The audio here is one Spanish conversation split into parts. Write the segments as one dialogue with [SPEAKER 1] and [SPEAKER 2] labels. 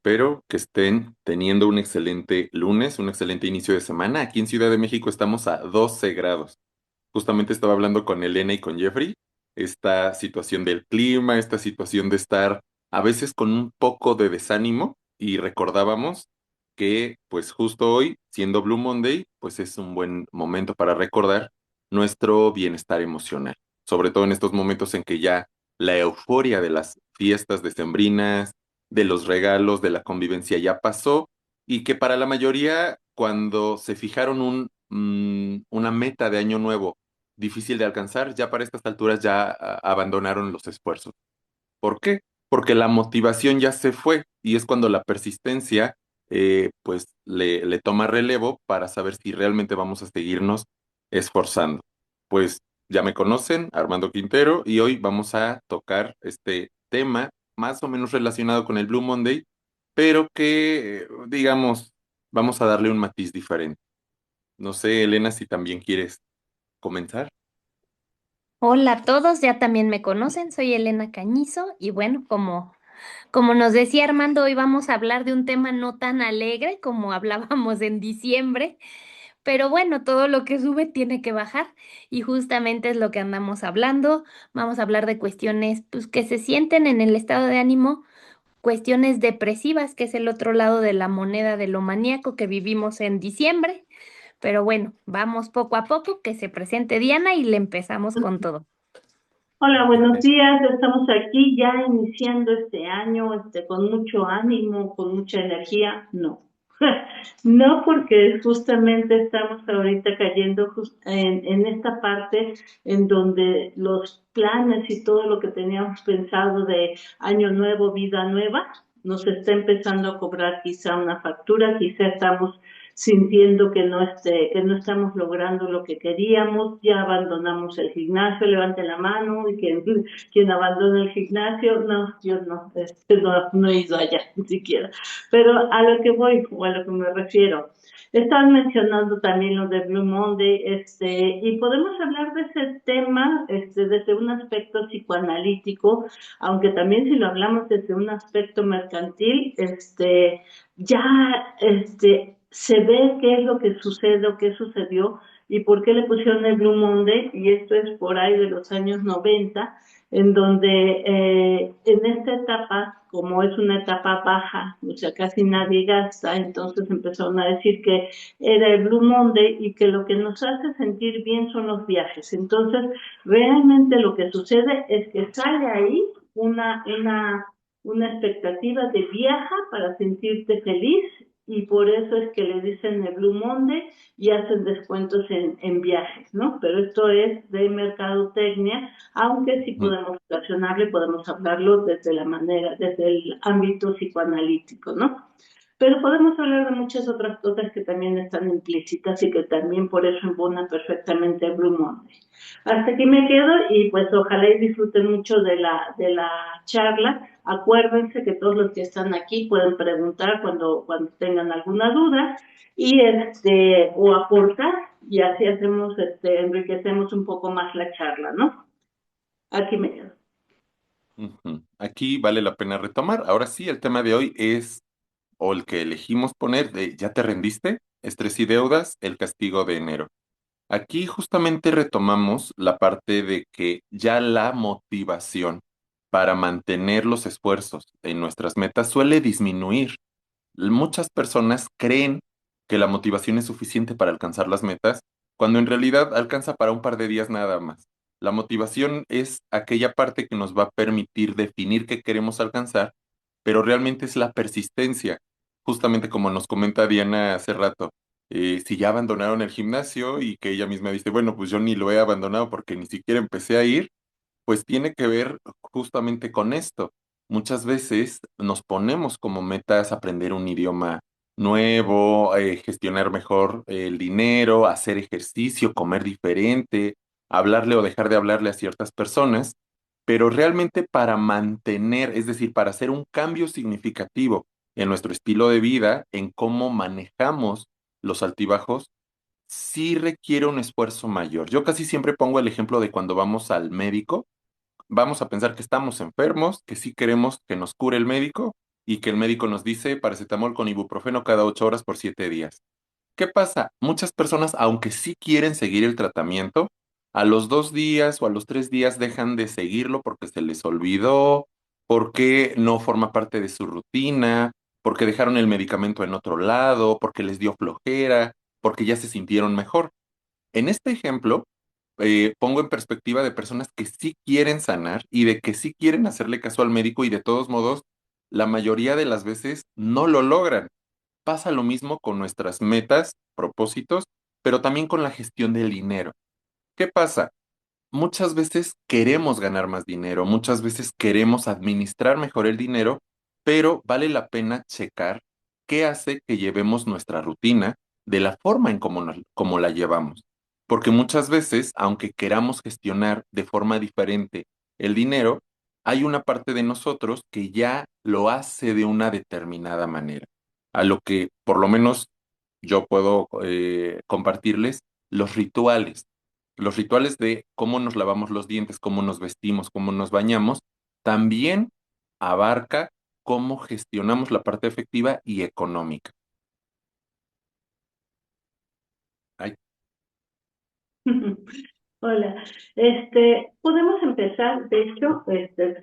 [SPEAKER 1] Espero que estén teniendo un excelente lunes, un excelente inicio de semana. Aquí en Ciudad de México estamos a 12 grados. Justamente estaba hablando con Elena y con Jeffrey, esta situación del clima, esta situación de estar a veces con un poco de desánimo y recordábamos que pues justo hoy, siendo Blue Monday, pues es un buen momento para recordar nuestro bienestar emocional, sobre todo en estos momentos en que ya la euforia de las fiestas decembrinas, de los regalos, de la convivencia ya pasó y que para la mayoría cuando se fijaron una meta de año nuevo difícil de alcanzar, ya para estas alturas ya abandonaron los esfuerzos. ¿Por qué? Porque la motivación ya se fue y es cuando la persistencia pues le toma relevo para saber si realmente vamos a seguirnos esforzando. Pues ya me conocen, Armando Quintero, y hoy vamos a tocar este tema más o menos relacionado con el Blue Monday, pero que, digamos, vamos a darle un matiz diferente. No sé, Elena, si también quieres comenzar.
[SPEAKER 2] Hola a todos, ya también me conocen, soy Elena Cañizo y bueno, como nos decía Armando, hoy vamos a hablar de un tema no tan alegre como hablábamos en diciembre, pero bueno, todo lo que sube tiene que bajar y justamente es lo que andamos hablando. Vamos a hablar de cuestiones pues, que se sienten en el estado de ánimo, cuestiones depresivas, que es el otro lado de la moneda de lo maníaco que vivimos en diciembre, pero bueno, vamos poco a poco, que se presente Diana y le empezamos con todo.
[SPEAKER 3] Hola, buenos días. Estamos aquí ya iniciando este año, con mucho ánimo, con mucha energía. No, no, porque justamente estamos ahorita cayendo en esta parte en donde los planes y todo lo que teníamos pensado de año nuevo, vida nueva, nos está empezando a cobrar quizá una factura, quizá estamos sintiendo que no estamos logrando lo que queríamos, ya abandonamos el gimnasio, levante la mano, y quien abandona el gimnasio, no, yo no, no he ido allá ni siquiera. Pero a lo que voy, o a lo que me refiero, están mencionando también lo de Blue Monday, y podemos hablar de ese tema, desde un aspecto psicoanalítico, aunque también si lo hablamos desde un aspecto mercantil, ya, se ve qué es lo que sucede o qué sucedió y por qué le pusieron el Blue Monday, y esto es por ahí de los años 90, en donde en esta etapa, como es una etapa baja, o sea, casi nadie gasta, entonces empezaron a decir que era el Blue Monday y que lo que nos hace sentir bien son los viajes. Entonces, realmente lo que sucede es que sale ahí una expectativa de viaja para sentirte feliz, y por eso es que le dicen el Blue Monday y hacen descuentos en viajes, ¿no? Pero esto es de mercadotecnia, aunque sí
[SPEAKER 1] Mm.
[SPEAKER 3] podemos relacionarlo y podemos hablarlo desde la manera, desde el ámbito psicoanalítico, ¿no? Pero podemos hablar de muchas otras cosas que también están implícitas y que también por eso embonan perfectamente el Blue Monday. Hasta aquí me quedo y pues ojalá y disfruten mucho de la charla. Acuérdense que todos los que están aquí pueden preguntar cuando tengan alguna duda y o aportar, y así hacemos, enriquecemos un poco más la charla, ¿no? Aquí me quedo.
[SPEAKER 1] Ujú. Aquí vale la pena retomar. Ahora sí, el tema de hoy es, o el que elegimos poner, de ¿ya te rendiste? Estrés y deudas, el castigo de enero. Aquí justamente retomamos la parte de que ya la motivación para mantener los esfuerzos en nuestras metas suele disminuir. Muchas personas creen que la motivación es suficiente para alcanzar las metas, cuando en realidad alcanza para un par de días nada más. La motivación es aquella parte que nos va a permitir definir qué queremos alcanzar, pero realmente es la persistencia, justamente como nos comenta Diana hace rato. Si ya abandonaron el gimnasio y que ella misma dice, bueno, pues yo ni lo he abandonado porque ni siquiera empecé a ir, pues tiene que ver justamente con esto. Muchas veces nos ponemos como metas aprender un idioma nuevo, gestionar mejor el dinero, hacer ejercicio, comer diferente, hablarle o dejar de hablarle a ciertas personas, pero realmente para mantener, es decir, para hacer un cambio significativo en nuestro estilo de vida, en cómo manejamos los altibajos, sí requiere un esfuerzo mayor. Yo casi siempre pongo el ejemplo de cuando vamos al médico. Vamos a pensar que estamos enfermos, que sí queremos que nos cure el médico, y que el médico nos dice paracetamol con ibuprofeno cada 8 horas por 7 días. ¿Qué pasa? Muchas personas, aunque sí quieren seguir el tratamiento, a los 2 días o a los 3 días dejan de seguirlo porque se les olvidó, porque no forma parte de su rutina, porque dejaron el medicamento en otro lado, porque les dio flojera, porque ya se sintieron mejor. En este ejemplo, pongo en perspectiva de personas que sí quieren sanar y de que sí quieren hacerle caso al médico y de todos modos, la mayoría de las veces no lo logran. Pasa lo mismo con nuestras metas, propósitos, pero también con la gestión del dinero. ¿Qué pasa? Muchas veces queremos ganar más dinero, muchas veces queremos administrar mejor el dinero, pero vale la pena checar qué hace que llevemos nuestra rutina de la forma en como la llevamos. Porque muchas veces, aunque queramos gestionar de forma diferente el dinero, hay una parte de nosotros que ya lo hace de una determinada manera. A lo que por lo menos yo puedo compartirles los rituales. Los rituales de cómo nos lavamos los dientes, cómo nos vestimos, cómo nos bañamos, también abarca cómo gestionamos la parte efectiva y económica. Ay,
[SPEAKER 3] Hola, podemos empezar, de hecho,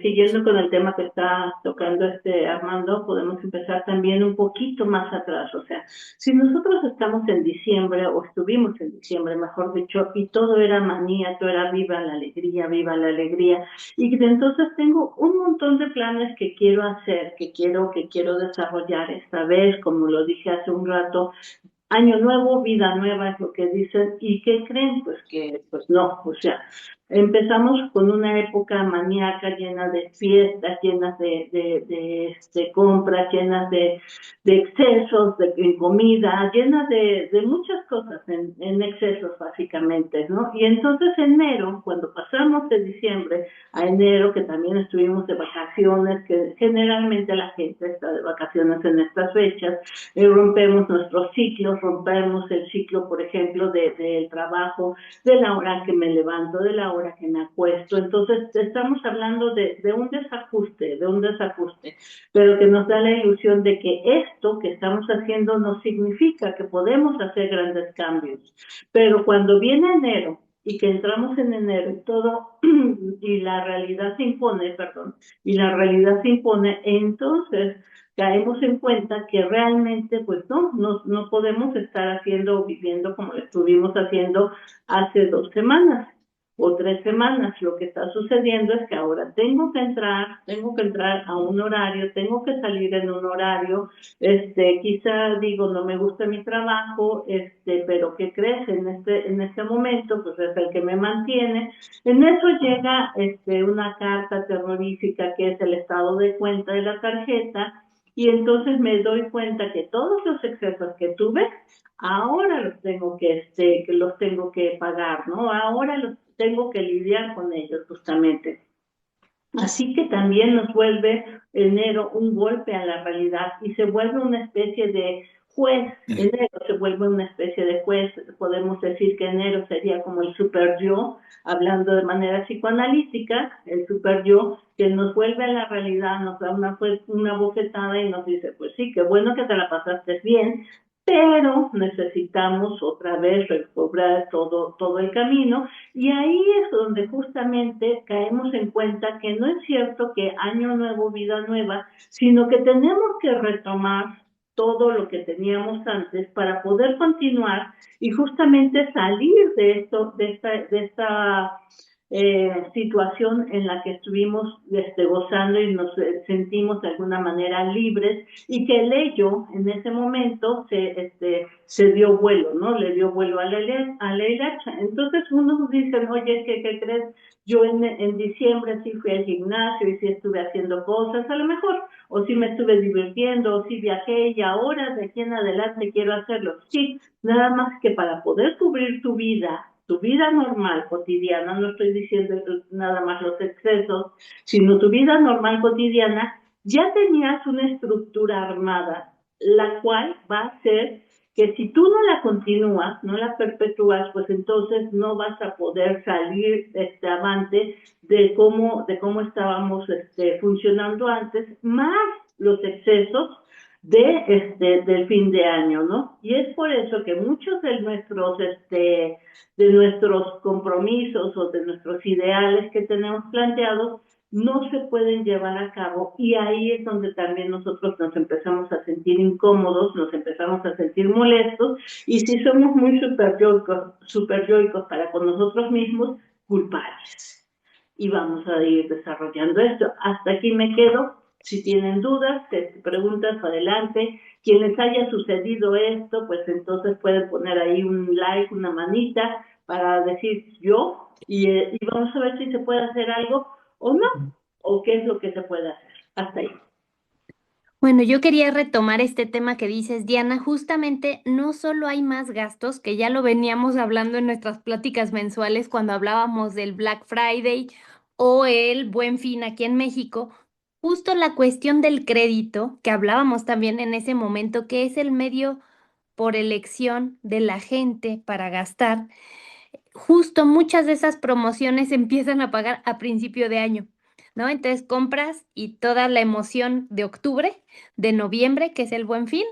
[SPEAKER 3] siguiendo con el tema que está tocando Armando, podemos empezar también un poquito más atrás. O sea, si nosotros estamos en diciembre, o estuvimos en diciembre, mejor dicho, y todo era manía, todo era viva la alegría, y que entonces tengo un montón de planes que quiero hacer, que quiero desarrollar esta vez, como lo dije hace un rato. Año nuevo, vida nueva es lo que dicen. ¿Y qué creen? Pues que, pues no, o sea, empezamos con una época maníaca llena de fiestas, llenas de compras, llenas de excesos, en comida, llenas de muchas cosas en excesos básicamente, ¿no? Y entonces enero, cuando pasamos de diciembre a enero, que también estuvimos de vacaciones, que generalmente la gente está de vacaciones en estas fechas, rompemos nuestros ciclos, rompemos el ciclo, por ejemplo, del trabajo, de la hora que me levanto, de la hora que me acuesto. Entonces, estamos hablando de un desajuste, pero que nos da la ilusión de que esto que estamos haciendo no significa que podemos hacer grandes cambios. Pero cuando viene enero, y que entramos en enero y todo, y la realidad se impone, perdón, y la realidad se impone, entonces caemos en cuenta que realmente pues no podemos estar haciendo o viviendo como lo estuvimos haciendo hace 2 semanas o 3 semanas. Lo que está sucediendo es que ahora tengo que entrar a un horario, tengo que salir en un horario, quizá digo, no me gusta mi trabajo, pero ¿qué crees? En este momento, pues es el que me mantiene. En eso llega, una carta terrorífica que es el estado de cuenta de la tarjeta, y entonces me doy cuenta que todos los excesos que tuve, ahora los tengo que pagar, ¿no? Ahora los tengo que lidiar con ellos justamente. Así que también nos vuelve enero un golpe a la realidad y se vuelve una especie de juez. Enero se vuelve una especie de juez. Podemos decir que enero sería como el super yo, hablando de manera psicoanalítica, el super yo que nos vuelve a la realidad, nos da una bofetada y nos dice, pues sí, qué bueno que te la pasaste bien, pero necesitamos otra vez recobrar todo el camino. Y ahí es donde justamente caemos en cuenta que no es cierto que año nuevo, vida nueva, sino que tenemos que retomar todo lo que teníamos antes para poder continuar y justamente salir de esto, de esta situación en la que estuvimos gozando y nos sentimos de alguna manera libres, y que el ello en ese momento se dio vuelo, ¿no? Le dio vuelo a la hilacha. Entonces uno dice, oye, ¿qué crees? Yo en diciembre sí fui al gimnasio y sí estuve haciendo cosas, a lo mejor, o sí me estuve divirtiendo, o sí viajé, y ahora de aquí en adelante quiero hacerlo. Sí, nada más que para poder cubrir tu vida normal, cotidiana, no estoy diciendo nada más los excesos, sino tu vida normal, cotidiana, ya tenías una estructura armada, la cual va a ser que si tú no la continúas, no la perpetúas, pues entonces no vas a poder salir avante de cómo estábamos funcionando antes, más los excesos del fin de año, ¿no? Y es por eso que muchos de nuestros compromisos o de nuestros ideales que tenemos planteados no se pueden llevar a cabo, y ahí es donde también nosotros nos empezamos a sentir incómodos, nos empezamos a sentir molestos, y si somos muy superyoicos para con nosotros mismos, culpables. Y vamos a ir desarrollando esto. Hasta aquí me quedo. Si tienen dudas, preguntas, adelante. Quien les haya sucedido esto, pues entonces pueden poner ahí un like, una manita, para decir yo, y vamos a ver si se puede hacer algo o no, o qué es lo que se puede hacer. Hasta ahí.
[SPEAKER 2] Bueno, yo quería retomar este tema que dices, Diana. Justamente no solo hay más gastos, que ya lo veníamos hablando en nuestras pláticas mensuales cuando hablábamos del Black Friday o el Buen Fin aquí en México, justo la cuestión del crédito, que hablábamos también en ese momento, que es el medio por elección de la gente para gastar. Justo muchas de esas promociones se empiezan a pagar a principio de año, ¿no? Entonces compras y toda la emoción de octubre, de noviembre, que es el Buen Fin,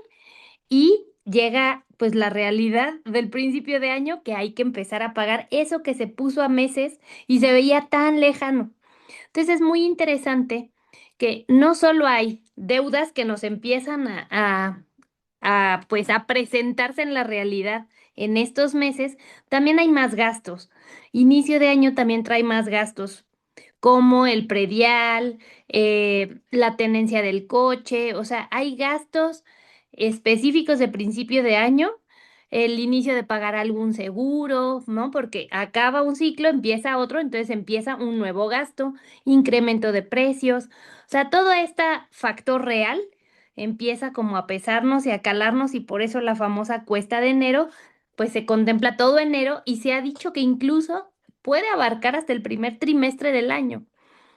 [SPEAKER 2] y llega pues la realidad del principio de año, que hay que empezar a pagar eso que se puso a meses y se veía tan lejano. Entonces es muy interesante que no solo hay deudas que nos empiezan pues a presentarse en la realidad en estos meses, también hay más gastos. Inicio de año también trae más gastos, como el predial, la tenencia del coche, o sea, hay gastos específicos de principio de año, el inicio de pagar algún seguro, ¿no? Porque acaba un ciclo, empieza otro, entonces empieza un nuevo gasto, incremento de precios, o sea, todo este factor real empieza como a pesarnos y a calarnos, y por eso la famosa cuesta de enero, pues se contempla todo enero y se ha dicho que incluso puede abarcar hasta el primer trimestre del año.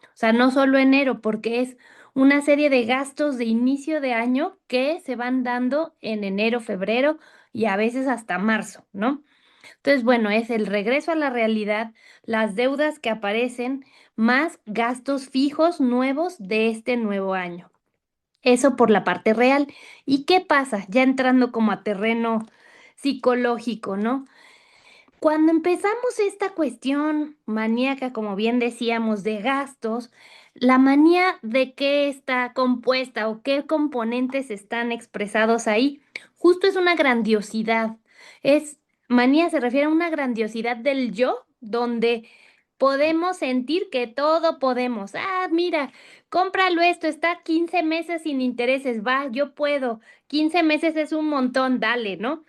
[SPEAKER 2] O sea, no solo enero, porque es una serie de gastos de inicio de año que se van dando en enero, febrero y a veces hasta marzo, ¿no? Entonces, bueno, es el regreso a la realidad, las deudas que aparecen, más gastos fijos nuevos de este nuevo año. Eso por la parte real. ¿Y qué pasa? Ya entrando como a terreno psicológico, ¿no? Cuando empezamos esta cuestión maníaca, como bien decíamos, de gastos, la manía de qué está compuesta o qué componentes están expresados ahí, justo es una grandiosidad. Es manía se refiere a una grandiosidad del yo, donde podemos sentir que todo podemos. Ah, mira, cómpralo esto, está 15 meses sin intereses, va, yo puedo. 15 meses es un montón, dale, ¿no?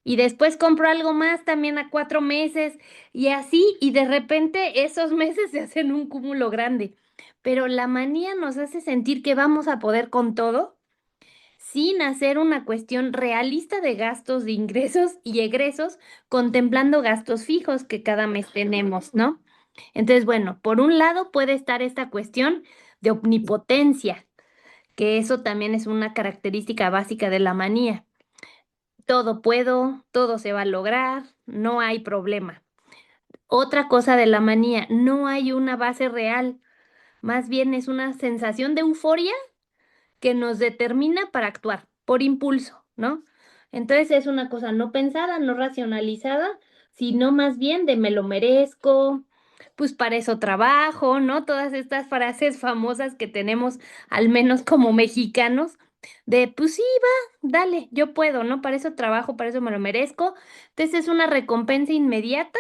[SPEAKER 2] Y después compro algo más también a 4 meses y así, y de repente esos meses se hacen un cúmulo grande. Pero la manía nos hace sentir que vamos a poder con todo sin hacer una cuestión realista de gastos, de ingresos y egresos, contemplando gastos fijos que cada mes tenemos, ¿no? Entonces, bueno, por un lado puede estar esta cuestión de omnipotencia, que eso también es una característica básica de la manía. Todo puedo, todo se va a lograr, no hay problema. Otra cosa de la manía, no hay una base real, más bien es una sensación de euforia que nos determina para actuar por impulso, ¿no? Entonces es una cosa no pensada, no racionalizada, sino más bien de me lo merezco, pues para eso trabajo, ¿no? Todas estas frases famosas que tenemos, al menos como mexicanos, de pues sí, va, dale, yo puedo, ¿no? Para eso trabajo, para eso me lo merezco. Entonces es una recompensa inmediata,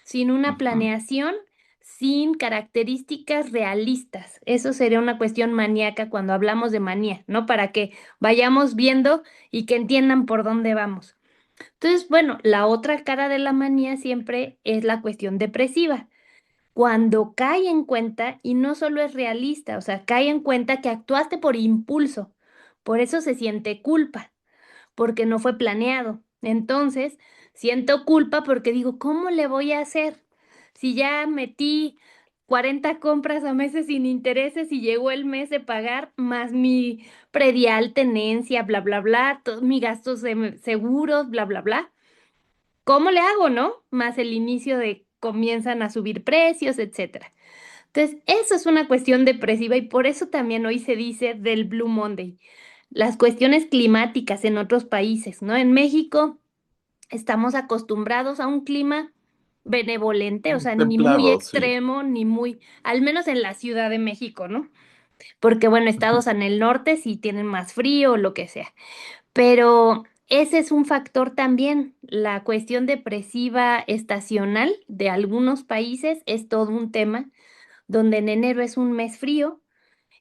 [SPEAKER 2] sin una
[SPEAKER 1] Ujú.
[SPEAKER 2] planeación, sin características realistas. Eso sería una cuestión maníaca cuando hablamos de manía, ¿no? Para que vayamos viendo y que entiendan por dónde vamos. Entonces, bueno, la otra cara de la manía siempre es la cuestión depresiva. Cuando cae en cuenta, y no solo es realista, o sea, cae en cuenta que actuaste por impulso, por eso se siente culpa porque no fue planeado. Entonces, siento culpa porque digo, ¿cómo le voy a hacer? Si ya metí 40 compras a meses sin intereses y llegó el mes de pagar, más mi predial, tenencia, bla, bla, bla, todos mis gastos de seguros, bla, bla, bla. ¿Cómo le hago, no? Más el inicio de comienzan a subir precios, etcétera. Entonces, eso es una cuestión depresiva y por eso también hoy se dice del Blue Monday. Las cuestiones climáticas en otros países, ¿no? En México estamos acostumbrados a un clima benevolente, o sea, ni muy
[SPEAKER 1] Templado, sí.
[SPEAKER 2] extremo, ni muy, al menos en la Ciudad de México, ¿no? Porque bueno, estados en el norte sí tienen más frío o lo que sea. Pero ese es un factor también. La cuestión depresiva estacional de algunos países es todo un tema, donde en enero es un mes frío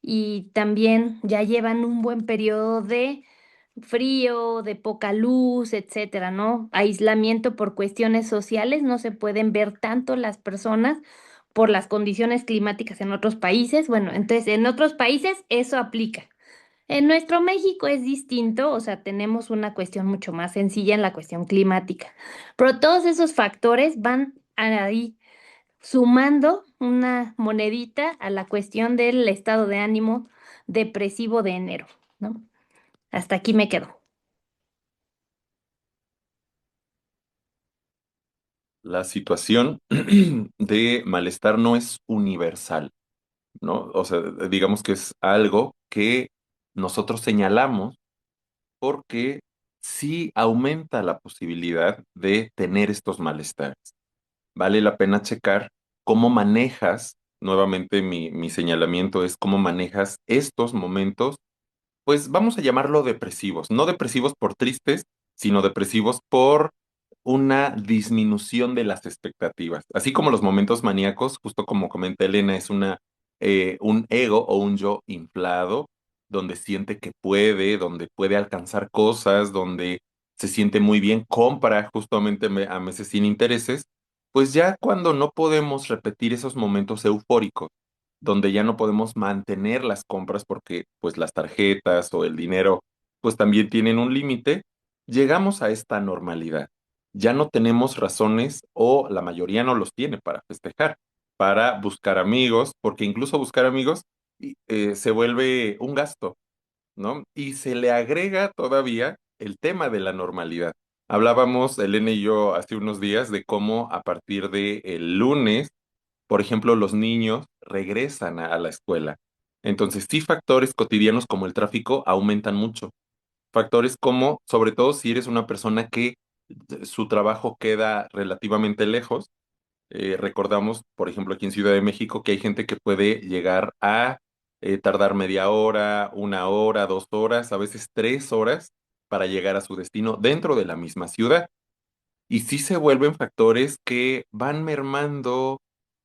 [SPEAKER 2] y también ya llevan un buen periodo de frío, de poca luz, etcétera, ¿no? Aislamiento por cuestiones sociales, no se pueden ver tanto las personas por las condiciones climáticas en otros países. Bueno, entonces en otros países eso aplica. En nuestro México es distinto, o sea, tenemos una cuestión mucho más sencilla en la cuestión climática, pero todos esos factores van ahí sumando una monedita a la cuestión del estado de ánimo depresivo de enero, ¿no? Hasta aquí me quedo.
[SPEAKER 1] La situación de malestar no es universal, ¿no? O sea, digamos que es algo que nosotros señalamos porque sí aumenta la posibilidad de tener estos malestares. Vale la pena checar cómo manejas, nuevamente mi señalamiento es cómo manejas estos momentos, pues vamos a llamarlo depresivos, no depresivos por tristes, sino depresivos por una disminución de las expectativas. Así como los momentos maníacos, justo como comenta Elena, es un ego o un yo inflado, donde siente que puede, donde puede alcanzar cosas, donde se siente muy bien, compra justamente a meses sin intereses, pues ya cuando no podemos repetir esos momentos eufóricos, donde ya no podemos mantener las compras porque pues las tarjetas o el dinero pues también tienen un límite, llegamos a esta normalidad. Ya no tenemos razones o la mayoría no los tiene para festejar, para buscar amigos, porque incluso buscar amigos se vuelve un gasto, ¿no? Y se le agrega todavía el tema de la normalidad. Hablábamos, Elena y yo, hace unos días de cómo a partir del lunes, por ejemplo, los niños regresan a la escuela. Entonces, sí, factores cotidianos como el tráfico aumentan mucho. Factores como, sobre todo si eres una persona que su trabajo queda relativamente lejos. Recordamos, por ejemplo, aquí en Ciudad de México, que hay gente que puede llegar a tardar media hora, una hora, 2 horas, a veces 3 horas para llegar a su destino dentro de la misma ciudad. Y sí se vuelven factores que van mermando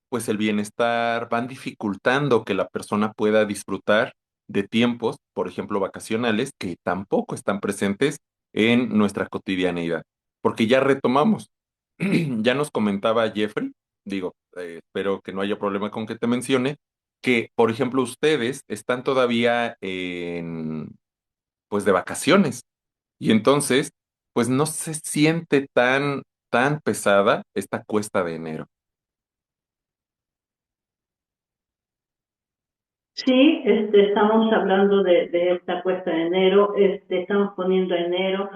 [SPEAKER 1] pues el bienestar, van dificultando que la persona pueda disfrutar de tiempos, por ejemplo, vacacionales, que tampoco están presentes en nuestra cotidianeidad. Porque ya retomamos, ya nos comentaba Jeffrey, digo, espero que no haya problema con que te mencione, que, por ejemplo, ustedes están todavía pues, de vacaciones. Y entonces, pues no se siente tan pesada esta cuesta de enero.
[SPEAKER 3] Sí, estamos hablando de esta cuesta de enero, estamos poniendo enero.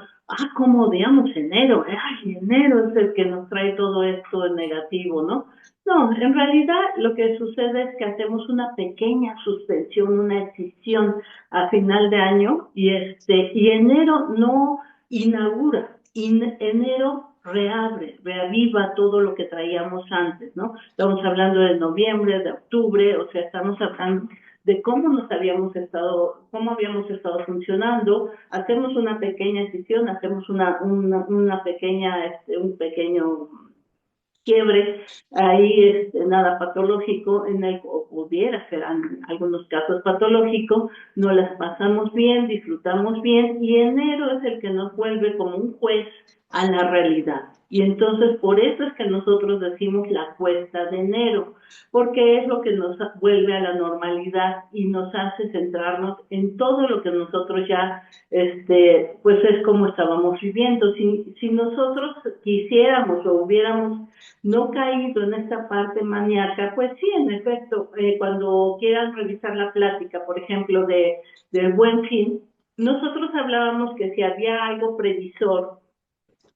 [SPEAKER 3] Cómo odiamos enero, ay, enero es el que nos trae todo esto negativo, ¿no? No, en realidad lo que sucede es que hacemos una pequeña suspensión, una decisión a final de año y enero no inaugura, enero reabre, reaviva todo lo que traíamos antes, ¿no? Estamos hablando de noviembre, de octubre, o sea, estamos hablando de cómo habíamos estado funcionando, hacemos una pequeña decisión, hacemos una pequeña, un pequeño quiebre, ahí nada patológico, o pudiera ser en algunos casos patológico, nos las pasamos bien, disfrutamos bien, y enero es el que nos vuelve como un juez a la realidad. Y entonces por eso es que nosotros decimos la cuesta de enero, porque es lo que nos vuelve a la normalidad y nos hace centrarnos en todo lo que nosotros ya, pues es como estábamos viviendo. Si nosotros quisiéramos o hubiéramos no caído en esta parte maníaca, pues sí, en efecto, cuando quieran revisar la plática, por ejemplo, del Buen Fin, nosotros hablábamos que si había algo previsor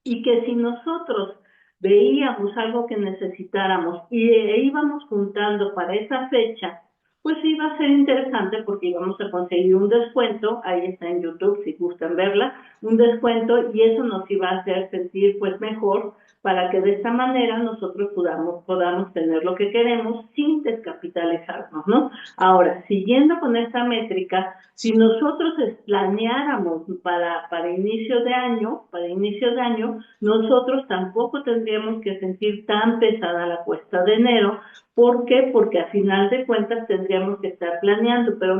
[SPEAKER 3] y que si nosotros veíamos algo que necesitáramos e íbamos juntando para esa fecha, pues iba a ser interesante porque íbamos a conseguir un descuento, ahí está en YouTube si gustan verla, un descuento y eso nos iba a hacer sentir pues mejor para que de esta manera nosotros podamos tener lo que queremos sin descapitalizarnos, ¿no? Ahora, siguiendo con esta métrica, si nosotros planeáramos para inicio de año, nosotros tampoco tendríamos que sentir tan pesada la cuesta de enero. ¿Por qué? Porque a final de cuentas tendríamos que estar planeando, pero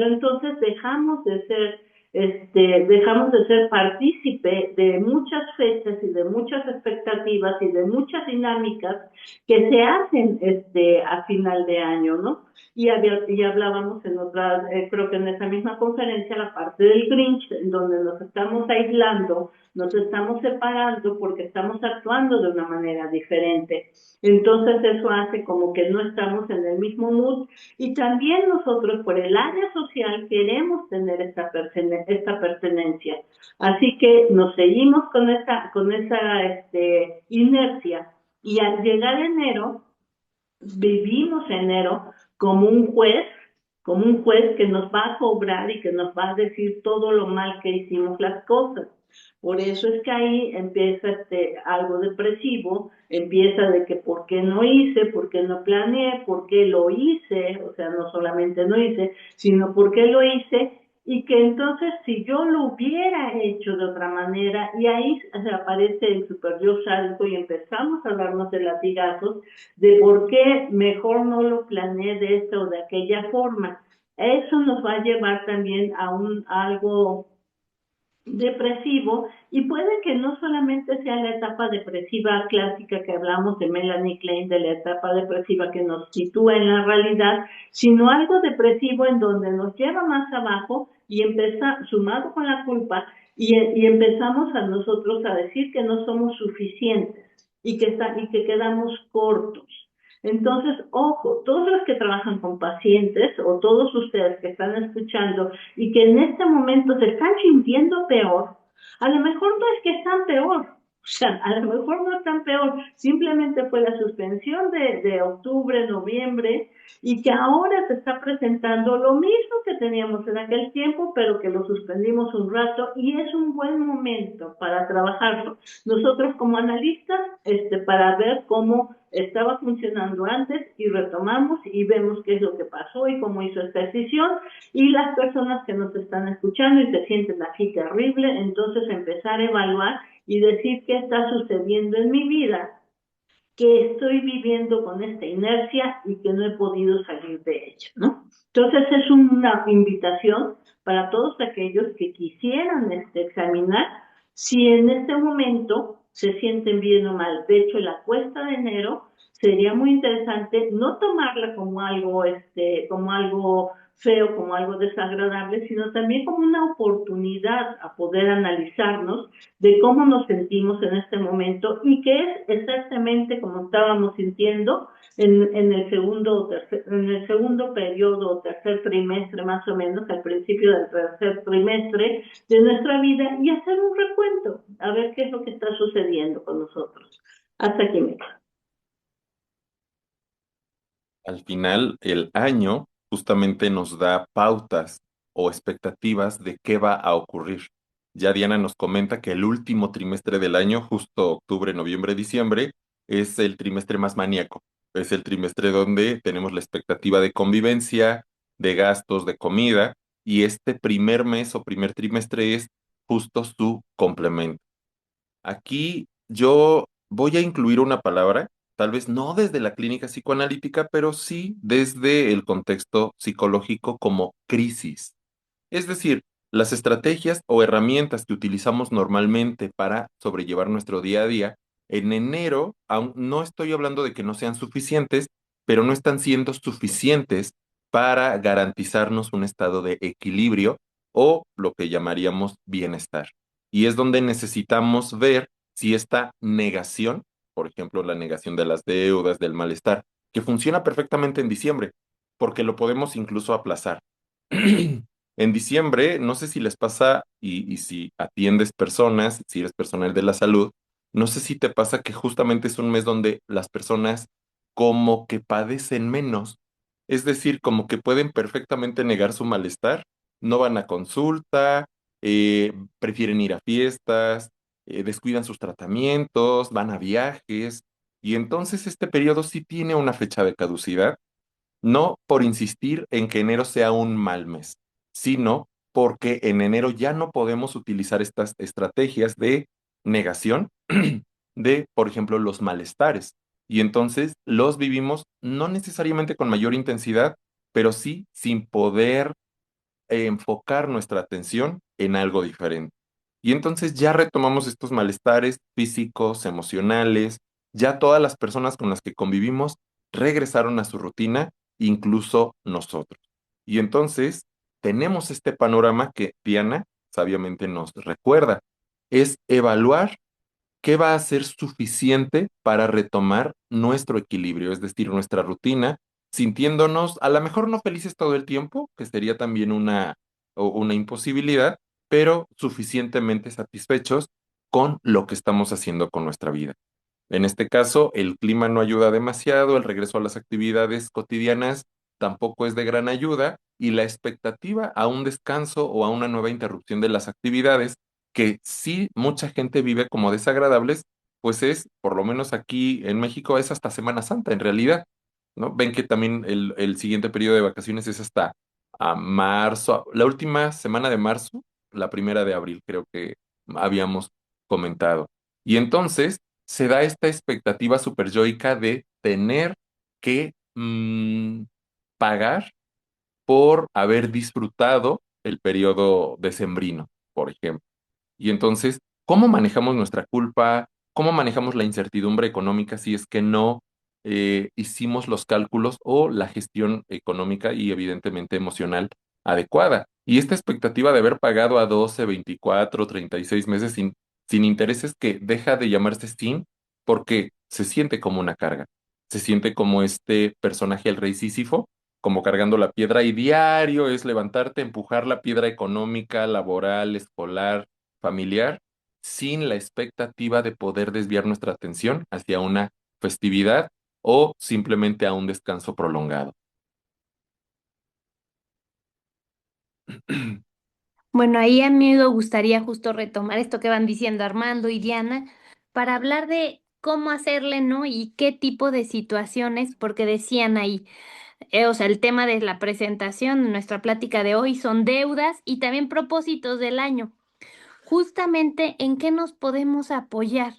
[SPEAKER 3] entonces dejamos de ser partícipe de muchas fechas y de muchas expectativas y de muchas dinámicas que se hacen a final de año, ¿no? Y hablábamos en otra, creo que en esa misma conferencia, la parte del Grinch, en donde nos estamos aislando, nos estamos separando porque estamos actuando de una manera diferente. Entonces eso hace como que no estamos en el mismo mood y también nosotros por el área social queremos tener esta pertenencia. Así que nos seguimos con esa inercia y al llegar enero, vivimos enero como un juez que nos va a cobrar y que nos va a decir todo lo mal que hicimos las cosas. Por eso es que ahí empieza algo depresivo, empieza de que por qué no hice, por qué no planeé, por qué lo hice, o sea, no solamente no hice, sino por qué lo hice, y que entonces si yo lo hubiera hecho de otra manera, y ahí aparece el super yo sádico y empezamos a darnos de latigazos, de por qué mejor no lo planeé de esta o de aquella forma. Eso nos va a llevar también a algo depresivo y puede que no solamente sea la etapa depresiva clásica que hablamos de Melanie Klein, de la etapa depresiva que nos sitúa en la realidad, sino algo depresivo en donde nos lleva más abajo y empieza sumado con la culpa y empezamos a nosotros a decir que no somos suficientes y que quedamos cortos. Entonces, ojo, todos los que trabajan con pacientes o todos ustedes que están escuchando y que en este momento se están sintiendo peor, a lo mejor no es que están peor, o sea, a lo mejor no están peor, simplemente fue la suspensión de octubre, noviembre, y que ahora se está presentando lo mismo que teníamos en aquel tiempo, pero que lo suspendimos un rato y es un buen momento para trabajarlo. Nosotros como analistas, para ver cómo estaba funcionando antes y retomamos y vemos qué es lo que pasó y cómo hizo esta decisión y las personas que nos están escuchando y se sienten aquí terrible, entonces empezar a evaluar y decir qué está sucediendo en mi vida, que estoy viviendo con esta inercia y que no he podido salir de ella, ¿no? Entonces es una invitación para todos aquellos que quisieran examinar si en este momento se sienten bien o mal. De hecho, la cuesta de enero sería muy interesante no tomarla como algo feo, como algo desagradable, sino también como una oportunidad a poder analizarnos de cómo nos sentimos en este momento y que es exactamente como estábamos sintiendo en el segundo periodo o tercer trimestre más o menos, al principio del tercer trimestre de nuestra vida y hacer un recuento, a ver qué es lo que está sucediendo con nosotros. Hasta aquí, Mica.
[SPEAKER 1] Al final, el año justamente nos da pautas o expectativas de qué va a ocurrir. Ya Diana nos comenta que el último trimestre del año, justo octubre, noviembre, diciembre, es el trimestre más maníaco. Es el trimestre donde tenemos la expectativa de convivencia, de gastos, de comida, y este primer mes o primer trimestre es justo su complemento. Aquí yo voy a incluir una palabra, tal vez no desde la clínica psicoanalítica, pero sí desde el contexto psicológico como crisis. Es decir, las estrategias o herramientas que utilizamos normalmente para sobrellevar nuestro día a día, en enero, aún no estoy hablando de que no sean suficientes, pero no están siendo suficientes para garantizarnos un estado de equilibrio o lo que llamaríamos bienestar. Y es donde necesitamos ver si esta negación, por ejemplo, la negación de las deudas, del malestar, que funciona perfectamente en diciembre, porque lo podemos incluso aplazar. En diciembre, no sé si les pasa y si atiendes personas, si eres personal de la salud, no sé si te pasa que justamente es un mes donde las personas como que padecen menos, es decir, como que pueden perfectamente negar su malestar, no van a consulta, prefieren ir a fiestas, descuidan sus tratamientos, van a viajes, y entonces este periodo sí tiene una fecha de caducidad, no por insistir en que enero sea un mal mes, sino porque en enero ya no podemos utilizar estas estrategias de negación de, por ejemplo, los malestares. Y entonces los vivimos no necesariamente con mayor intensidad, pero sí sin poder enfocar nuestra atención en algo diferente. Y entonces ya retomamos estos malestares físicos, emocionales, ya todas las personas con las que convivimos regresaron a su rutina, incluso nosotros. Y entonces tenemos este panorama que Diana sabiamente nos recuerda, es evaluar qué va a ser suficiente para retomar nuestro equilibrio, es decir, nuestra rutina, sintiéndonos a lo mejor no felices todo el tiempo, que sería también una imposibilidad, pero suficientemente satisfechos con lo que estamos haciendo con nuestra vida. En este caso, el clima no ayuda demasiado, el regreso a las actividades cotidianas tampoco es de gran ayuda y la expectativa a un descanso o a una nueva interrupción de las actividades que sí mucha gente vive como desagradables, pues es, por lo menos aquí en México, es hasta Semana Santa en realidad, ¿no? Ven que también el siguiente periodo de vacaciones es hasta a marzo, la última semana de marzo, la primera de abril, creo que habíamos comentado. Y entonces se da esta expectativa superyoica de tener que pagar por haber disfrutado el periodo decembrino, por ejemplo. Y entonces, ¿cómo manejamos nuestra culpa? ¿Cómo manejamos la incertidumbre económica si es que no hicimos los cálculos o la gestión económica y evidentemente emocional adecuada? Y esta expectativa de haber pagado a 12, 24, 36 meses sin intereses que deja de llamarse sin porque se siente como una carga. Se siente como este personaje, el rey Sísifo, como cargando la piedra y diario es levantarte, empujar la piedra económica, laboral, escolar, familiar, sin la expectativa de poder desviar nuestra atención hacia una festividad o simplemente a un descanso prolongado.
[SPEAKER 2] Bueno, ahí a mí me gustaría justo retomar esto que van diciendo Armando y Diana para hablar de cómo hacerle, ¿no? Y qué tipo de situaciones, porque decían ahí, o sea, el tema de la presentación, nuestra plática de hoy son deudas y también propósitos del año. Justamente en qué nos podemos apoyar,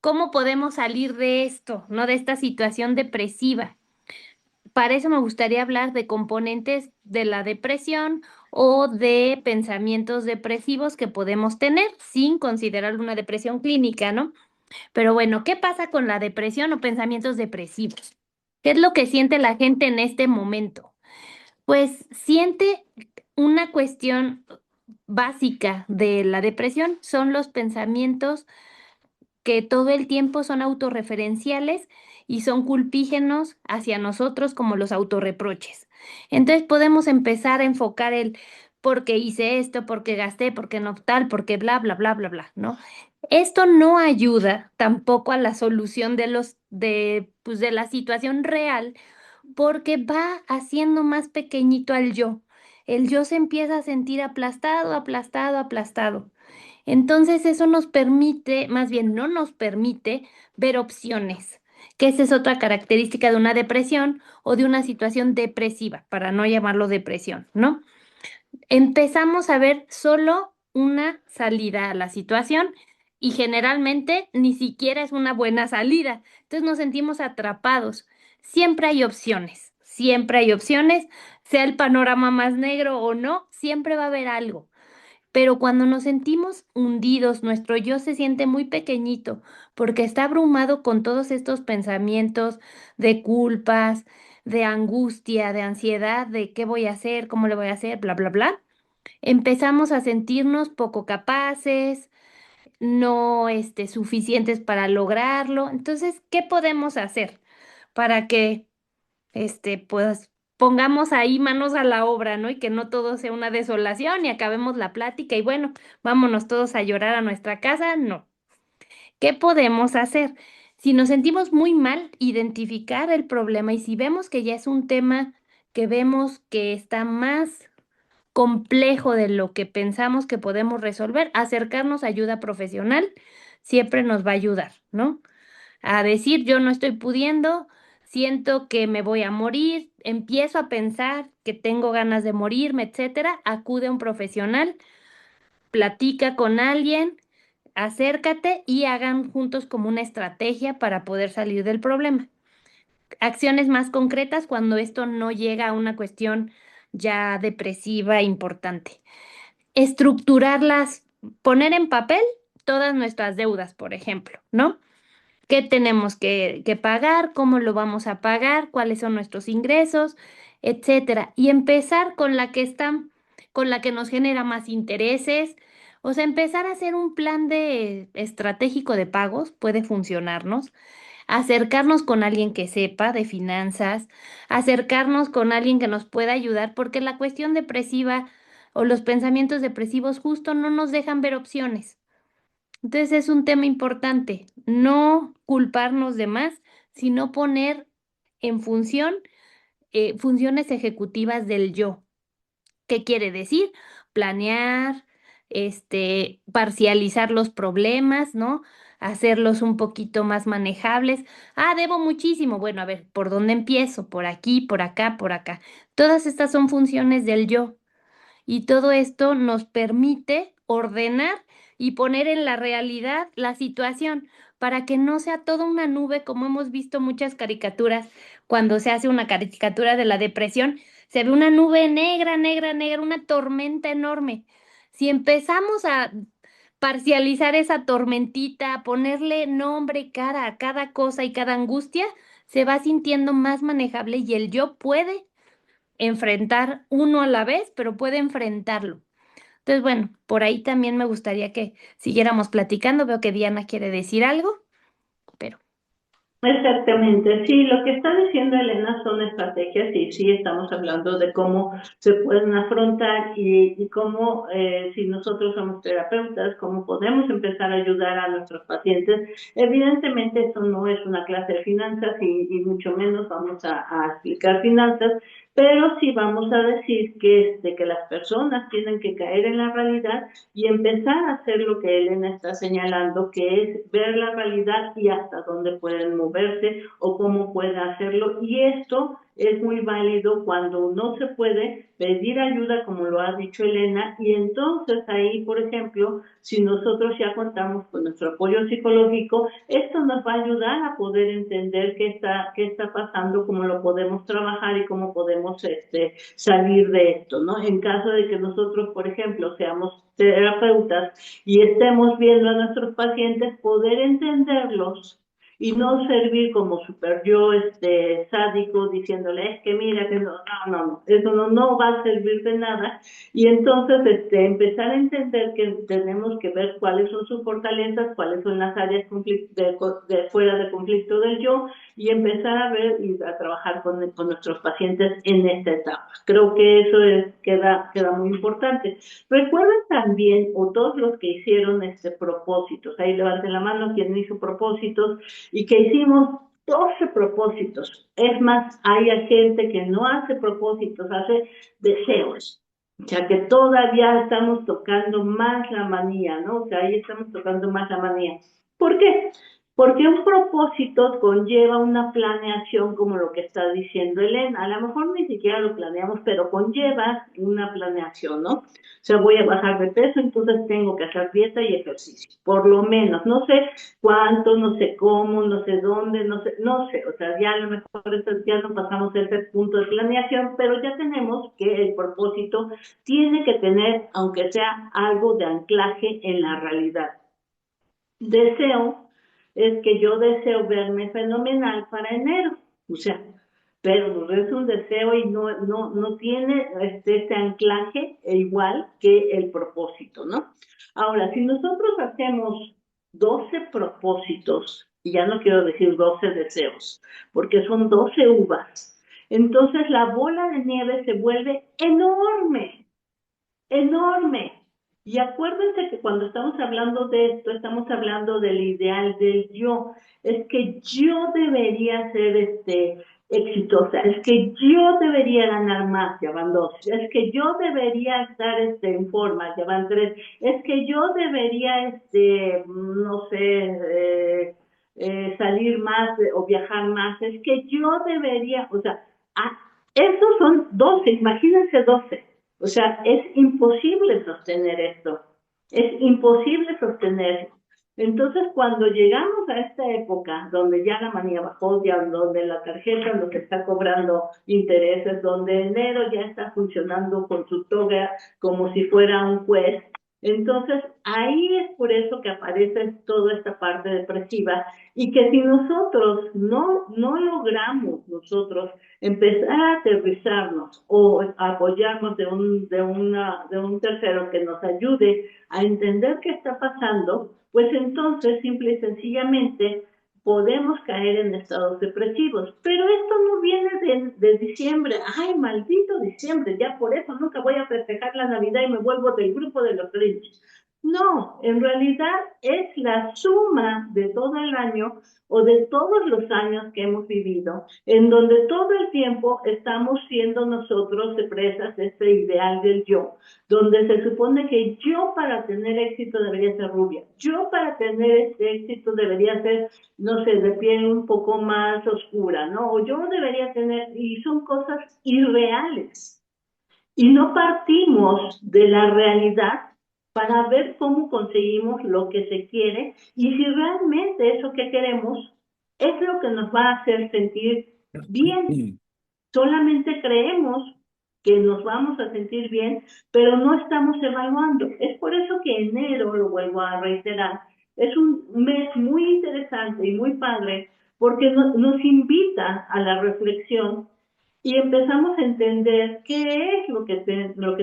[SPEAKER 2] cómo podemos salir de esto, ¿no? De esta situación depresiva. Para eso me gustaría hablar de componentes de la depresión o de pensamientos depresivos que podemos tener sin considerar una depresión clínica, ¿no? Pero bueno, ¿qué pasa con la depresión o pensamientos depresivos? ¿Qué es lo que siente la gente en este momento? Pues siente una cuestión básica de la depresión, son los pensamientos que todo el tiempo son autorreferenciales y son culpígenos hacia nosotros como los autorreproches. Entonces podemos empezar a enfocar el por qué hice esto, por qué gasté, por qué no tal, por qué bla, bla, bla, bla, bla, ¿no? Esto no ayuda tampoco a la solución pues de la situación real porque va haciendo más pequeñito al yo. El yo se empieza a sentir aplastado, aplastado, aplastado. Entonces eso nos permite, más bien no nos permite ver opciones, que esa es otra característica de una depresión o de una situación depresiva, para no llamarlo depresión, ¿no? Empezamos a ver solo una salida a la situación y generalmente ni siquiera es una buena salida. Entonces nos sentimos atrapados. Siempre hay opciones, sea el panorama más negro o no, siempre va a haber algo. Pero cuando nos sentimos hundidos, nuestro yo se siente muy pequeñito porque está abrumado con todos estos pensamientos de culpas, de angustia, de ansiedad, de qué voy a hacer, cómo le voy a hacer, bla, bla, bla. Empezamos a sentirnos poco capaces, no suficientes para lograrlo. Entonces, ¿qué podemos hacer para que pues pongamos ahí manos a la obra, ¿no? Y que no todo sea una desolación y acabemos la plática y bueno, vámonos todos a llorar a nuestra casa, no. ¿Qué podemos hacer? Si nos sentimos muy mal, identificar el problema y si vemos que ya es un tema que vemos que está más complejo de lo que pensamos que podemos resolver, acercarnos a ayuda profesional siempre nos va a ayudar, ¿no? A decir, yo no estoy pudiendo, siento que me voy a morir, empiezo a pensar que tengo ganas de morirme, etcétera, acude a un profesional, platica con alguien, acércate y hagan juntos como una estrategia para poder salir del problema. Acciones más concretas cuando esto no llega a una cuestión ya depresiva importante. Estructurarlas, poner en papel todas nuestras deudas, por ejemplo, ¿no? ¿Qué tenemos que pagar? ¿Cómo lo vamos a pagar? ¿Cuáles son nuestros ingresos? Etcétera. Y empezar con la que está, con la que nos genera más intereses. O sea, empezar a hacer un plan de estratégico de pagos puede funcionarnos. Acercarnos con alguien que sepa de finanzas, acercarnos con alguien que nos pueda ayudar, porque la cuestión depresiva o los pensamientos depresivos justo no nos dejan ver opciones. Entonces es un tema importante, no culparnos de más, sino poner en función funciones ejecutivas del yo. ¿Qué quiere decir? Planear, parcializar los problemas, ¿no? Hacerlos un poquito más manejables. Ah, debo muchísimo. Bueno, a ver, ¿por dónde empiezo? Por aquí, por acá, por acá. Todas estas son funciones del yo. Y todo esto nos permite ordenar y poner en la realidad la situación para que no sea toda una nube, como hemos visto muchas caricaturas, cuando se hace una caricatura de la depresión, se ve una nube negra, negra, negra, una tormenta enorme. Si empezamos a parcializar esa tormentita, a ponerle nombre, cara a cada cosa y cada angustia, se va sintiendo más manejable y el yo puede enfrentar uno a la vez, pero puede enfrentarlo. Entonces, bueno, por ahí también me gustaría que siguiéramos platicando. Veo que Diana quiere decir algo, pero
[SPEAKER 3] Exactamente, sí, lo que está diciendo Elena son estrategias y sí estamos hablando de cómo se pueden afrontar y cómo si nosotros somos terapeutas, cómo podemos empezar a ayudar a nuestros pacientes. Evidentemente esto no es una clase de finanzas y mucho menos vamos a explicar finanzas, pero sí vamos a decir que las personas tienen que caer en la realidad y empezar a hacer lo que Elena está señalando, que es ver la realidad y hasta dónde pueden moverse o cómo pueden hacerlo. Y esto es muy válido cuando no se puede pedir ayuda, como lo ha dicho Elena, y entonces ahí, por ejemplo, si nosotros ya contamos con nuestro apoyo psicológico, esto nos va a ayudar a poder entender qué está pasando, cómo lo podemos trabajar y cómo podemos salir de esto, ¿no? En caso de que nosotros, por ejemplo, seamos terapeutas y estemos viendo a nuestros pacientes, poder entenderlos y no servir como super yo sádico diciéndole es que mira que no, eso no va a servir de nada y entonces empezar a entender que tenemos que ver cuáles son sus fortalezas, cuáles son las áreas de fuera de conflicto del yo y empezar a ver y a trabajar con nuestros pacientes en esta etapa. Creo que eso queda muy importante. Recuerden también, o todos los que hicieron propósitos, ahí levanten la mano quien hizo propósitos y que hicimos 12 propósitos. Es más, hay gente que no hace propósitos, hace deseos. O sea que todavía estamos tocando más la manía, ¿no? O sea, ahí estamos tocando más la manía. ¿Por qué? Porque un propósito conlleva una planeación como lo que está diciendo Elena. A lo mejor ni siquiera lo planeamos, pero conlleva una planeación, ¿no? O sea, voy a bajar de peso, entonces tengo que hacer dieta y ejercicio. Por lo menos, no sé cuánto, no sé cómo, no sé dónde, no sé. O sea, ya a lo mejor ya no pasamos ese punto de planeación, pero ya tenemos que el propósito tiene que tener, aunque sea algo de anclaje en la realidad. Deseo es que yo deseo verme fenomenal para enero, o sea, pero es un deseo y no tiene este anclaje igual que el propósito, ¿no? Ahora, si nosotros hacemos 12 propósitos, y ya no quiero decir 12 deseos, porque son 12 uvas, entonces la bola de nieve se vuelve enorme, enorme. Y acuérdense que cuando estamos hablando de esto, estamos hablando del ideal del yo. Es que yo debería ser exitosa, es que yo debería ganar más, ya van dos, es que yo debería estar en forma, ya van tres, es que yo debería, no sé, salir más o viajar más, es que yo debería, o sea, esos son 12, imagínense 12. O sea, es imposible sostener esto, es imposible sostenerlo. Entonces, cuando llegamos a esta época donde ya la manía bajó, ya donde la tarjeta nos está cobrando intereses, donde enero ya está funcionando con su toga como si fuera un juez, entonces ahí es por eso que aparece toda esta parte depresiva y que si nosotros no logramos nosotros empezar a aterrizarnos o apoyarnos de un tercero que nos ayude a entender qué está pasando, pues entonces simple y sencillamente podemos caer en estados depresivos. Pero esto no viene de diciembre. Ay, maldito diciembre, ya por eso nunca voy a festejar la Navidad y me vuelvo del grupo de los Grinch. No, en realidad es la suma de todo el año o de todos los años que hemos vivido, en donde todo el tiempo estamos siendo nosotros presas de este ideal del yo, donde se supone que yo para tener éxito debería ser rubia, yo para tener este éxito debería ser, no sé, de piel un poco más oscura, ¿no? O yo debería tener, y son cosas irreales. Y no partimos de la realidad para ver cómo conseguimos lo que se quiere y si realmente eso que queremos es lo que nos va a hacer sentir bien.
[SPEAKER 1] Mm.
[SPEAKER 3] Solamente creemos que nos vamos a sentir bien, pero no estamos evaluando. Es por eso que enero, lo vuelvo a reiterar, es un mes muy interesante y muy padre porque nos invita a la reflexión y empezamos a entender qué es lo que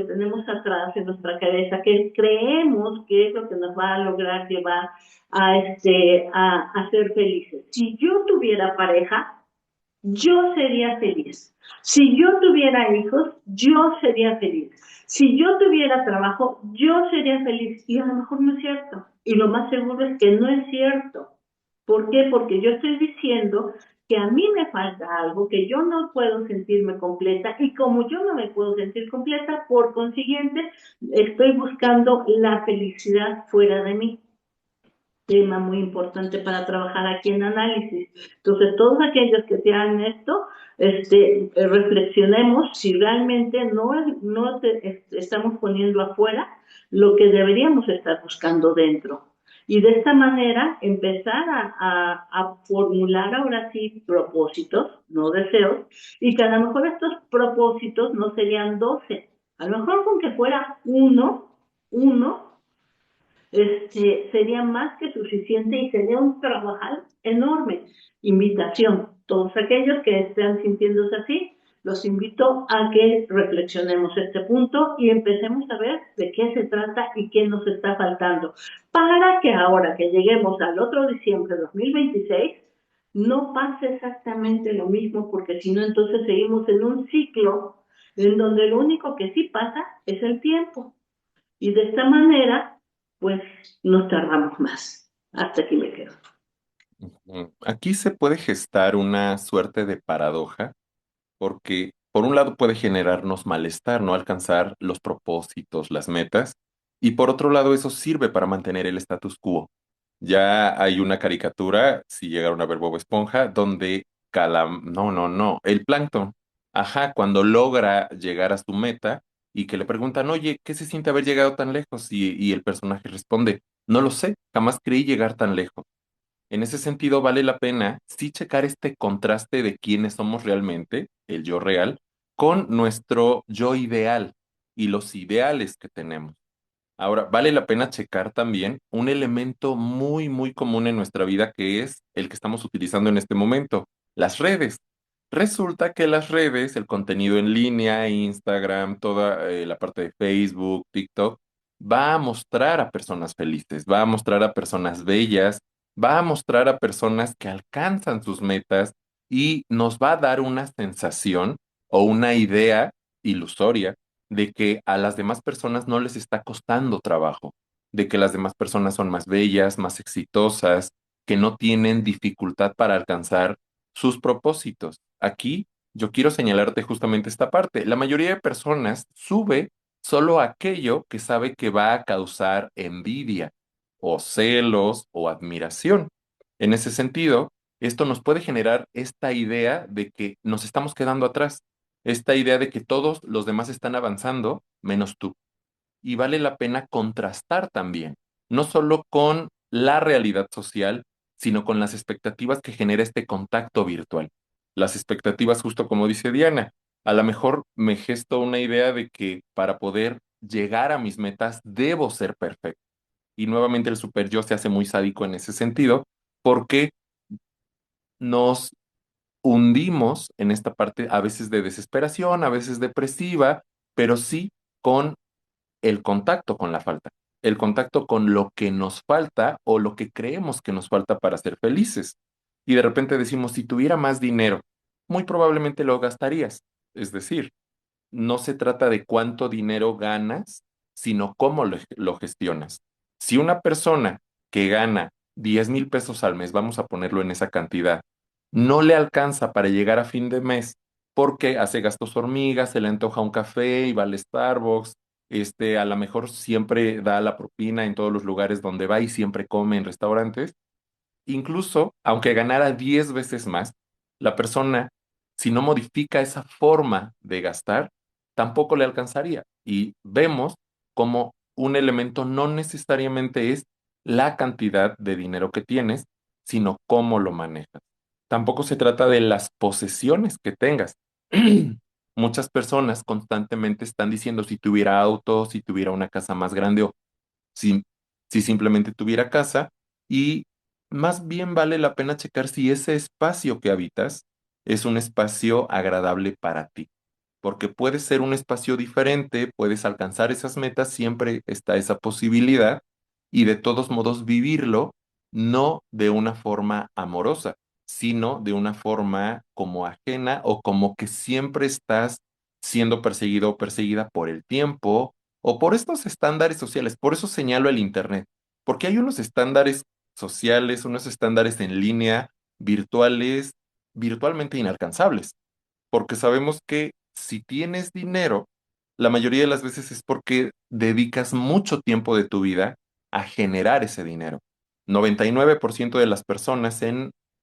[SPEAKER 3] tenemos atrás en nuestra cabeza, que creemos que es lo que nos va a lograr llevar a ser felices. Si yo tuviera pareja, yo sería feliz. Si yo tuviera hijos, yo sería feliz. Si yo tuviera trabajo, yo sería feliz. Y a lo mejor no es cierto. Y lo más seguro es que no es cierto. ¿Por qué? Porque yo estoy diciendo que a mí me falta algo, que yo no puedo sentirme completa y como yo no me puedo sentir completa, por consiguiente, estoy buscando la felicidad fuera de mí. Tema muy importante para trabajar aquí en análisis. Entonces, todos aquellos que sean esto, reflexionemos si realmente estamos poniendo afuera lo que deberíamos estar buscando dentro. Y de esta manera empezar a formular ahora sí propósitos, no deseos, y que a lo mejor estos propósitos no serían 12. A lo mejor con que fuera uno, sería más que suficiente y sería un trabajar enorme. Invitación, todos aquellos que estén sintiéndose así, los invito a que reflexionemos este punto y empecemos a ver de qué se trata y qué nos está faltando, para que ahora que lleguemos al otro diciembre de 2026, no pase exactamente lo mismo, porque si no, entonces seguimos en un ciclo en donde lo único que sí pasa es el tiempo. Y de esta manera, pues nos tardamos más. Hasta aquí me quedo.
[SPEAKER 1] Aquí se puede gestar una suerte de paradoja, porque por un lado puede generarnos malestar no alcanzar los propósitos, las metas, y por otro lado eso sirve para mantener el status quo. Ya hay una caricatura, si llegaron a ver Bob Esponja, donde no, el plancton, ajá, cuando logra llegar a su meta y que le preguntan, oye, ¿qué se siente haber llegado tan lejos? Y el personaje responde, no lo sé, jamás creí llegar tan lejos. En ese sentido, vale la pena sí checar este contraste de quiénes somos realmente, el yo real, con nuestro yo ideal y los ideales que tenemos. Ahora, vale la pena checar también un elemento muy, muy común en nuestra vida que es el que estamos utilizando en este momento, las redes. Resulta que las redes, el contenido en línea, Instagram, toda la parte de Facebook, TikTok, va a mostrar a personas felices, va a mostrar a personas bellas, va a mostrar a personas que alcanzan sus metas y nos va a dar una sensación o una idea ilusoria de que a las demás personas no les está costando trabajo, de que las demás personas son más bellas, más exitosas, que no tienen dificultad para alcanzar sus propósitos. Aquí yo quiero señalarte justamente esta parte. La mayoría de personas sube solo aquello que sabe que va a causar envidia o celos o admiración. En ese sentido, esto nos puede generar esta idea de que nos estamos quedando atrás, esta idea de que todos los demás están avanzando menos tú. Y vale la pena contrastar también, no solo con la realidad social, sino con las expectativas que genera este contacto virtual. Las expectativas, justo como dice Diana, a lo mejor me gesto una idea de que para poder llegar a mis metas debo ser perfecto. Y nuevamente el super yo se hace muy sádico en ese sentido, porque nos hundimos en esta parte a veces de desesperación, a veces depresiva, pero sí con el contacto con la falta, el contacto con lo que nos falta o lo que creemos que nos falta para ser felices. Y de repente decimos, si tuviera más dinero, muy probablemente lo gastarías. Es decir, no se trata de cuánto dinero ganas, sino cómo lo gestionas. Si una persona que gana 10,000 pesos al mes, vamos a ponerlo en esa cantidad, no le alcanza para llegar a fin de mes porque hace gastos hormigas, se le antoja un café y va al Starbucks, a lo mejor siempre da la propina en todos los lugares donde va y siempre come en restaurantes. Incluso, aunque ganara 10 veces más, la persona, si no modifica esa forma de gastar, tampoco le alcanzaría. Y vemos como un elemento no necesariamente es la cantidad de dinero que tienes, sino cómo lo manejas. Tampoco se trata de las posesiones que tengas. Muchas personas constantemente están diciendo si tuviera auto, si tuviera una casa más grande o si, si simplemente tuviera casa, y más bien vale la pena checar si ese espacio que habitas es un espacio agradable para ti, porque puede ser un espacio diferente, puedes alcanzar esas metas, siempre está esa posibilidad, y de todos modos vivirlo no de una forma amorosa, sino de una forma como ajena o como que siempre estás siendo perseguido o perseguida por el tiempo o por estos estándares sociales. Por eso señalo el Internet, porque hay unos estándares sociales, unos estándares en línea, virtuales, virtualmente inalcanzables, porque sabemos que si tienes dinero, la mayoría de las veces es porque dedicas mucho tiempo de tu vida a generar ese dinero. 99% de las personas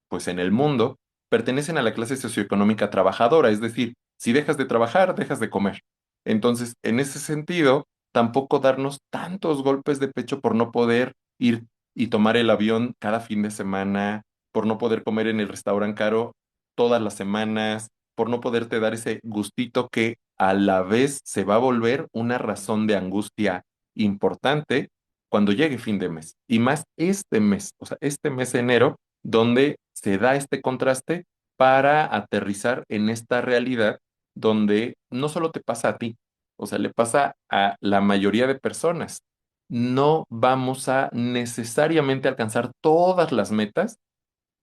[SPEAKER 1] pues en el mundo pertenecen a la clase socioeconómica trabajadora, es decir, si dejas de trabajar, dejas de comer. Entonces, en ese sentido, tampoco darnos tantos golpes de pecho por no poder ir y tomar el avión cada fin de semana, por no poder comer en el restaurante caro todas las semanas, por no poderte dar ese gustito que a la vez se va a volver una razón de angustia importante cuando llegue fin de mes. Y más este mes, o sea, este mes de enero, donde se da este contraste para aterrizar en esta realidad donde no solo te pasa a ti, o sea, le pasa a la mayoría de personas. No vamos a necesariamente alcanzar todas las metas,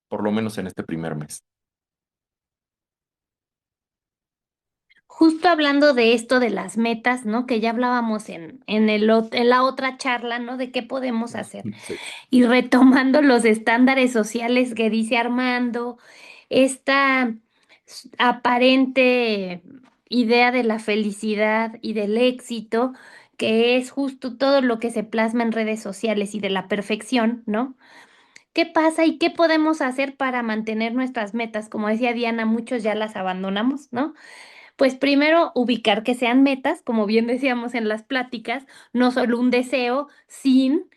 [SPEAKER 1] por lo menos en este primer mes.
[SPEAKER 2] Justo hablando de esto de las metas, ¿no? Que ya hablábamos en la otra charla, ¿no? De qué podemos hacer.
[SPEAKER 1] Sí.
[SPEAKER 2] Y retomando los estándares sociales que dice Armando, esta aparente idea de la felicidad y del éxito, que es justo todo lo que se plasma en redes sociales y de la perfección, ¿no? ¿Qué pasa y qué podemos hacer para mantener nuestras metas? Como decía Diana, muchos ya las abandonamos, ¿no? Pues primero ubicar que sean metas, como bien decíamos en las pláticas, no solo un deseo sin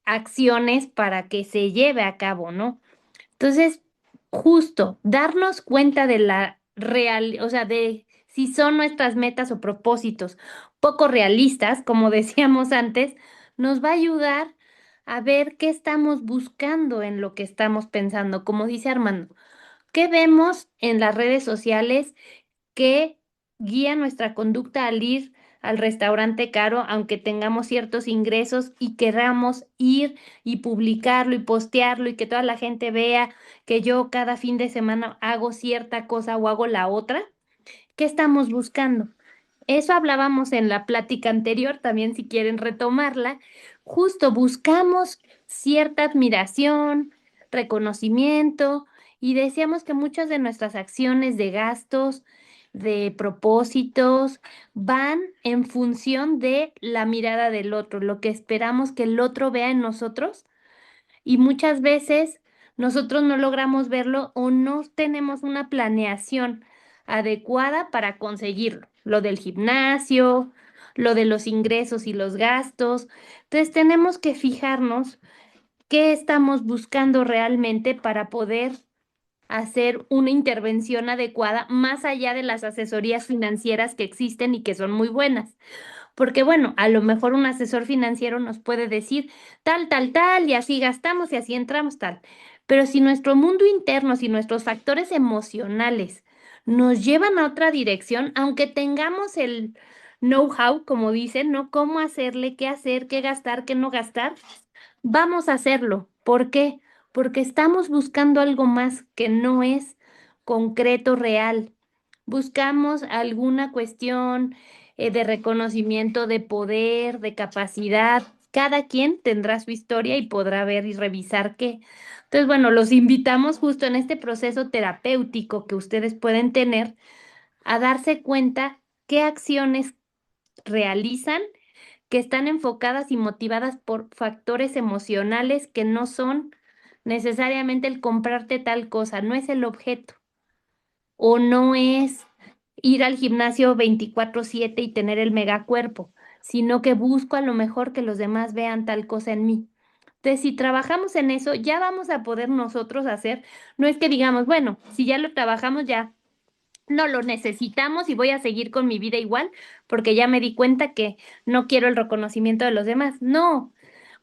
[SPEAKER 2] acciones para que se lleve a cabo, ¿no? Entonces, justo darnos cuenta de la real, o sea, de si son nuestras metas o propósitos poco realistas, como decíamos antes, nos va a ayudar a ver qué estamos buscando en lo que estamos pensando, como dice Armando. ¿Qué vemos en las redes sociales que guía nuestra conducta al ir al restaurante caro, aunque tengamos ciertos ingresos y queramos ir y publicarlo y postearlo y que toda la gente vea que yo cada fin de semana hago cierta cosa o hago la otra? ¿Qué estamos buscando? Eso hablábamos en la plática anterior, también si quieren retomarla. Justo buscamos cierta admiración, reconocimiento y decíamos que muchas de nuestras acciones de gastos, de propósitos, van en función de la mirada del otro, lo que esperamos que el otro vea en nosotros y muchas veces nosotros no logramos verlo o no tenemos una planeación adecuada para conseguirlo. Lo del gimnasio, lo de los ingresos y los gastos. Entonces tenemos que fijarnos qué estamos buscando realmente para poder hacer una intervención adecuada más allá de las asesorías financieras que existen y que son muy buenas. Porque bueno, a lo mejor un asesor financiero nos puede decir tal, tal, tal, y así gastamos y así entramos tal. Pero si nuestro mundo interno, si nuestros factores emocionales nos llevan a otra dirección, aunque tengamos el know-how, como dicen, ¿no? Cómo hacerle, qué hacer, qué gastar, qué no gastar, vamos a hacerlo. ¿Por qué? Porque estamos buscando algo más que no es concreto, real. Buscamos alguna cuestión de reconocimiento, de poder, de capacidad. Cada quien tendrá su historia y podrá ver y revisar qué. Entonces, bueno, los invitamos justo en este proceso terapéutico que ustedes pueden tener a darse cuenta qué acciones realizan que están enfocadas y motivadas por factores emocionales que no son necesariamente el comprarte tal cosa, no es el objeto o no es ir al gimnasio 24/7 y tener el megacuerpo, sino que busco a lo mejor que los demás vean tal cosa en mí. Entonces, si trabajamos en eso, ya vamos a poder nosotros hacer, no es que digamos, bueno, si ya lo trabajamos, ya no lo necesitamos y voy a seguir con mi vida igual, porque ya me di cuenta que no quiero el reconocimiento de los demás. No,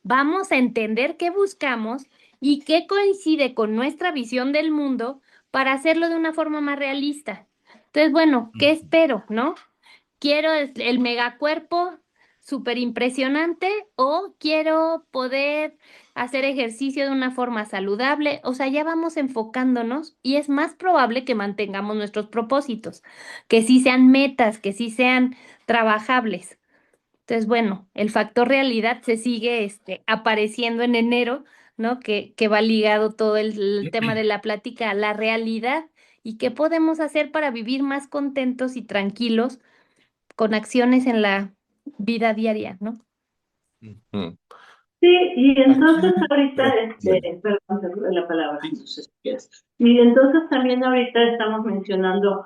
[SPEAKER 2] vamos a entender qué buscamos y qué coincide con nuestra visión del mundo para hacerlo de una forma más realista. Entonces, bueno, ¿qué espero, no? Quiero el megacuerpo súper impresionante o quiero poder hacer ejercicio de una forma saludable. O sea, ya vamos enfocándonos y es más probable que mantengamos nuestros propósitos, que sí sean metas, que sí sean trabajables. Entonces, bueno, el factor realidad se sigue apareciendo en enero, ¿no? Que va ligado todo el tema de la plática a la realidad y qué podemos hacer para vivir más contentos y tranquilos con acciones en la vida diaria, ¿no?
[SPEAKER 1] Ujú.
[SPEAKER 3] Sí, y
[SPEAKER 1] Aquí,
[SPEAKER 3] entonces ahorita,
[SPEAKER 1] bueno,
[SPEAKER 3] perdón, te doy la palabra,
[SPEAKER 1] sí,
[SPEAKER 3] no sé si quieres. Y entonces también ahorita estamos mencionando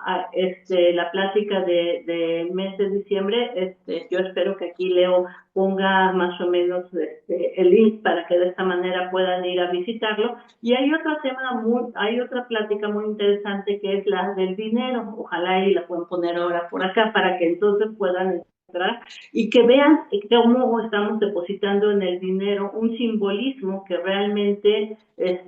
[SPEAKER 3] la plática del mes de diciembre. Yo espero que aquí Leo ponga más o menos el link para que de esta manera puedan ir a visitarlo. Y hay otro tema hay otra plática muy interesante que es la del dinero. Ojalá y la puedan poner ahora por acá para que entonces puedan entrar y que vean cómo estamos depositando en el dinero un simbolismo que realmente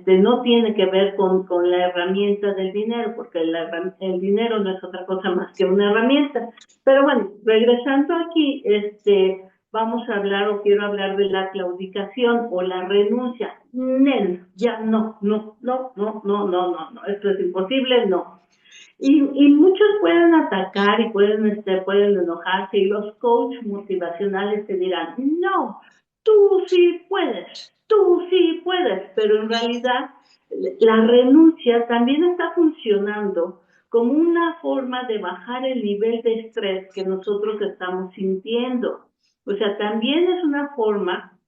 [SPEAKER 3] no tiene que ver con la herramienta del dinero, porque el dinero no es otra cosa más que una herramienta. Pero bueno, regresando aquí, vamos a hablar o quiero hablar de la claudicación o la renuncia. Nel, ya no, no, no, no, no, no, no, no, esto es imposible, no. Y muchos pueden atacar y pueden enojarse y los coaches motivacionales te dirán, no, tú sí puedes, pero en realidad la renuncia también está funcionando como una forma de bajar el nivel de estrés que nosotros estamos sintiendo. O sea, también es una forma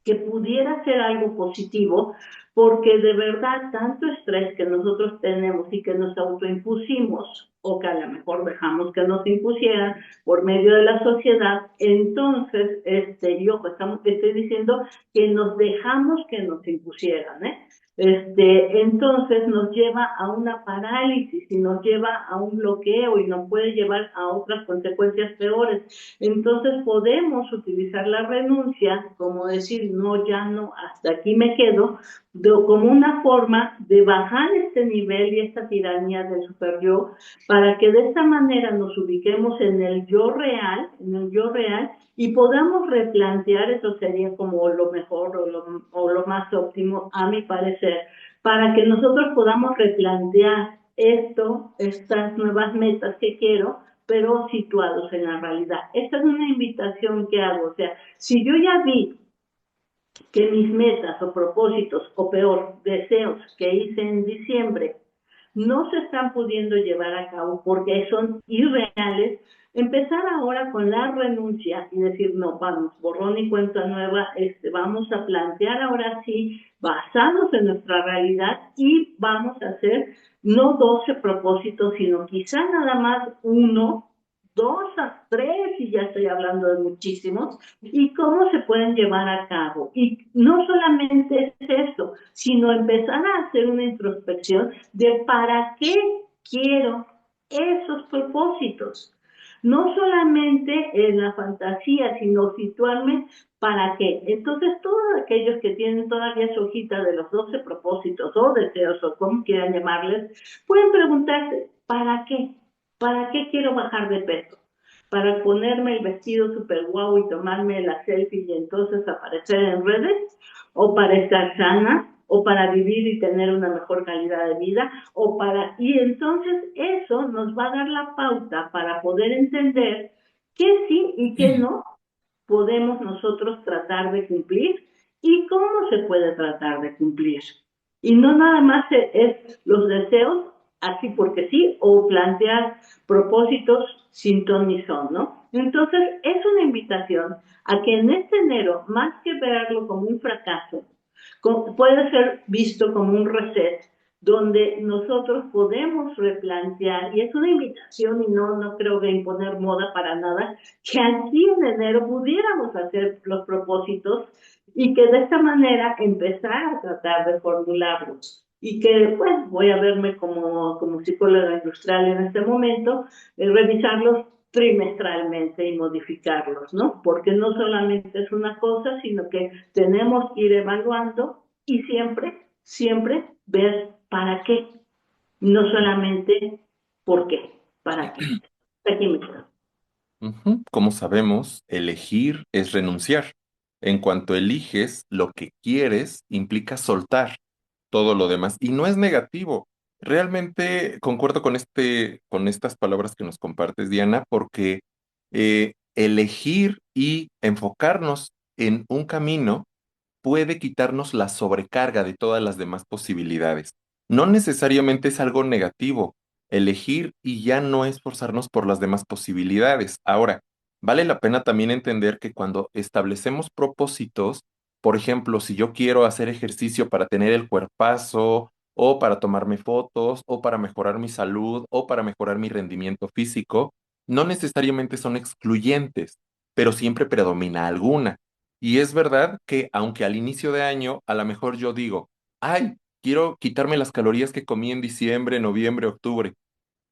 [SPEAKER 3] que pudiera ser algo positivo, porque de verdad tanto estrés que nosotros tenemos y que nos autoimpusimos, o que a lo mejor dejamos que nos impusieran por medio de la sociedad, entonces, estoy diciendo que nos dejamos que nos impusieran, ¿eh? Entonces nos lleva a una parálisis y nos lleva a un bloqueo y nos puede llevar a otras consecuencias peores. Entonces podemos utilizar la renuncia como decir, no, ya no, hasta aquí me quedo, como una forma de bajar este nivel y esta tiranía del super yo, para que de esta manera nos ubiquemos en el yo real, y podamos replantear, eso sería como lo mejor o lo más óptimo, a mi parecer, para que nosotros podamos replantear estas nuevas metas que quiero, pero situados en la realidad. Esta es una invitación que hago. O sea, si yo ya vi que mis metas o propósitos, o peor, deseos que hice en diciembre, no se están pudiendo llevar a cabo porque son irreales, empezar ahora con la renuncia y decir, no, vamos, borrón y cuenta nueva, vamos a plantear ahora sí, basados en nuestra realidad, y vamos a hacer no 12 propósitos, sino quizá nada más uno, dos a tres, y ya estoy hablando de muchísimos, y cómo se pueden llevar a cabo. Y no solamente es eso, sino empezar a hacer una introspección de para qué quiero esos propósitos. No solamente en la fantasía, sino situarme para qué. Entonces, todos aquellos que tienen todavía su hojita de los 12 propósitos o deseos, o como quieran llamarles, pueden preguntarse, ¿para qué? ¿Para qué quiero bajar de peso? ¿Para ponerme el vestido super guau y tomarme la selfie y entonces aparecer en redes? ¿O para estar sana? ¿O para vivir y tener una mejor calidad de vida? Y entonces eso nos va a dar la pauta para poder entender qué sí y qué no podemos nosotros tratar de cumplir y cómo se puede tratar de cumplir. Y no nada más es los deseos así porque sí, o plantear propósitos sin ton ni son, ¿no? Entonces es una invitación a que en este enero, más que verlo como un fracaso, puede ser visto como un reset, donde nosotros podemos replantear, y es una invitación, y no creo que imponer moda para nada, que aquí en enero pudiéramos hacer los propósitos y que de esta manera empezar a tratar de formularlos. Y que, pues, voy a verme como psicóloga industrial en este momento, revisarlos trimestralmente y modificarlos, ¿no? Porque no solamente es una cosa, sino que tenemos que ir evaluando y siempre ver para qué, no solamente por qué, para qué. Aquí me quedo.
[SPEAKER 1] Ujú. Como sabemos, elegir es renunciar. En cuanto eliges lo que quieres, implica soltar todo lo demás. Y no es negativo. Realmente concuerdo con con estas palabras que nos compartes, Diana, porque elegir y enfocarnos en un camino puede quitarnos la sobrecarga de todas las demás posibilidades. No necesariamente es algo negativo elegir y ya no esforzarnos por las demás posibilidades. Ahora, vale la pena también entender que cuando establecemos propósitos, por ejemplo, si yo quiero hacer ejercicio para tener el cuerpazo, o para tomarme fotos, o para mejorar mi salud, o para mejorar mi rendimiento físico, no necesariamente son excluyentes, pero siempre predomina alguna. Y es verdad que aunque al inicio de año a lo mejor yo digo, ay, quiero quitarme las calorías que comí en diciembre, noviembre, octubre,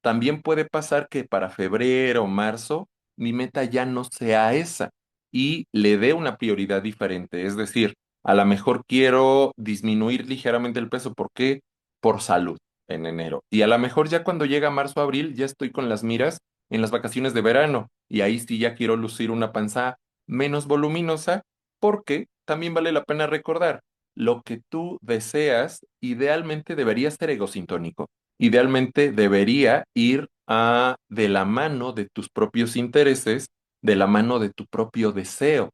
[SPEAKER 1] también puede pasar que para febrero o marzo mi meta ya no sea esa y le dé una prioridad diferente. Es decir, a lo mejor quiero disminuir ligeramente el peso. ¿Por qué? Por salud en enero. Y a lo mejor ya cuando llega marzo, abril, ya estoy con las miras en las vacaciones de verano y ahí sí ya quiero lucir una panza menos voluminosa porque también vale la pena recordar, lo que tú deseas idealmente debería ser egosintónico. Idealmente debería ir de la mano de tus propios intereses, de la mano de tu propio deseo.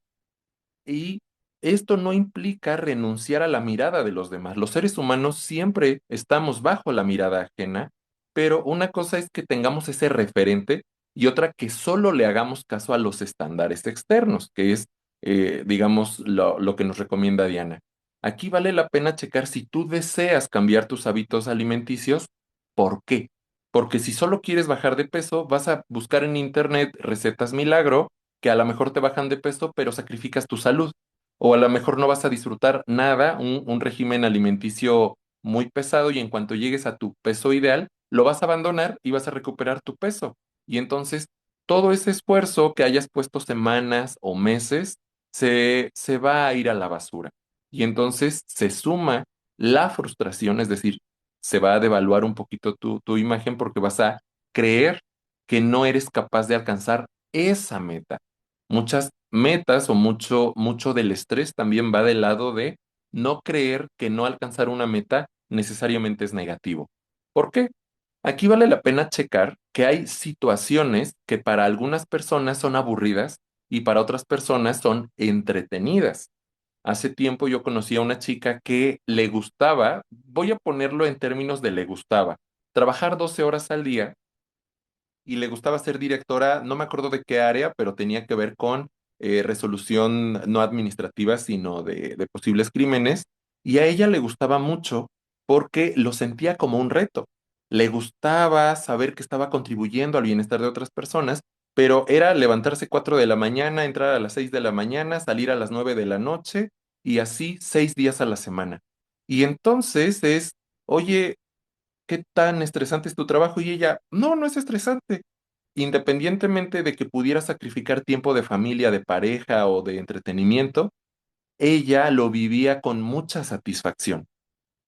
[SPEAKER 1] Y esto no implica renunciar a la mirada de los demás. Los seres humanos siempre estamos bajo la mirada ajena, pero una cosa es que tengamos ese referente y otra que solo le hagamos caso a los estándares externos, que es, digamos, lo que nos recomienda Diana. Aquí vale la pena checar si tú deseas cambiar tus hábitos alimenticios, ¿por qué? Porque si solo quieres bajar de peso, vas a buscar en internet recetas milagro que a lo mejor te bajan de peso, pero sacrificas tu salud. O a lo mejor no vas a disfrutar nada, un régimen alimenticio muy pesado y en cuanto llegues a tu peso ideal, lo vas a abandonar y vas a recuperar tu peso. Y entonces todo ese esfuerzo que hayas puesto semanas o meses se va a ir a la basura. Y entonces se suma la frustración, es decir, se va a devaluar un poquito tu imagen porque vas a creer que no eres capaz de alcanzar esa meta. Muchas metas o mucho del estrés también va del lado de no creer que no alcanzar una meta necesariamente es negativo. ¿Por qué? Aquí vale la pena checar que hay situaciones que para algunas personas son aburridas y para otras personas son entretenidas. Hace tiempo yo conocí a una chica que le gustaba, voy a ponerlo en términos de le gustaba, trabajar 12 horas al día y le gustaba ser directora, no me acuerdo de qué área, pero tenía que ver con resolución no administrativa, sino de posibles crímenes. Y a ella le gustaba mucho porque lo sentía como un reto. Le gustaba saber que estaba contribuyendo al bienestar de otras personas, pero era levantarse 4 de la mañana, entrar a las 6 de la mañana, salir a las 9 de la noche y así 6 días a la semana. Y entonces es, oye, ¿qué tan estresante es tu trabajo? Y ella, no, no es estresante. Independientemente de que pudiera sacrificar tiempo de familia, de pareja o de entretenimiento, ella lo vivía con mucha satisfacción.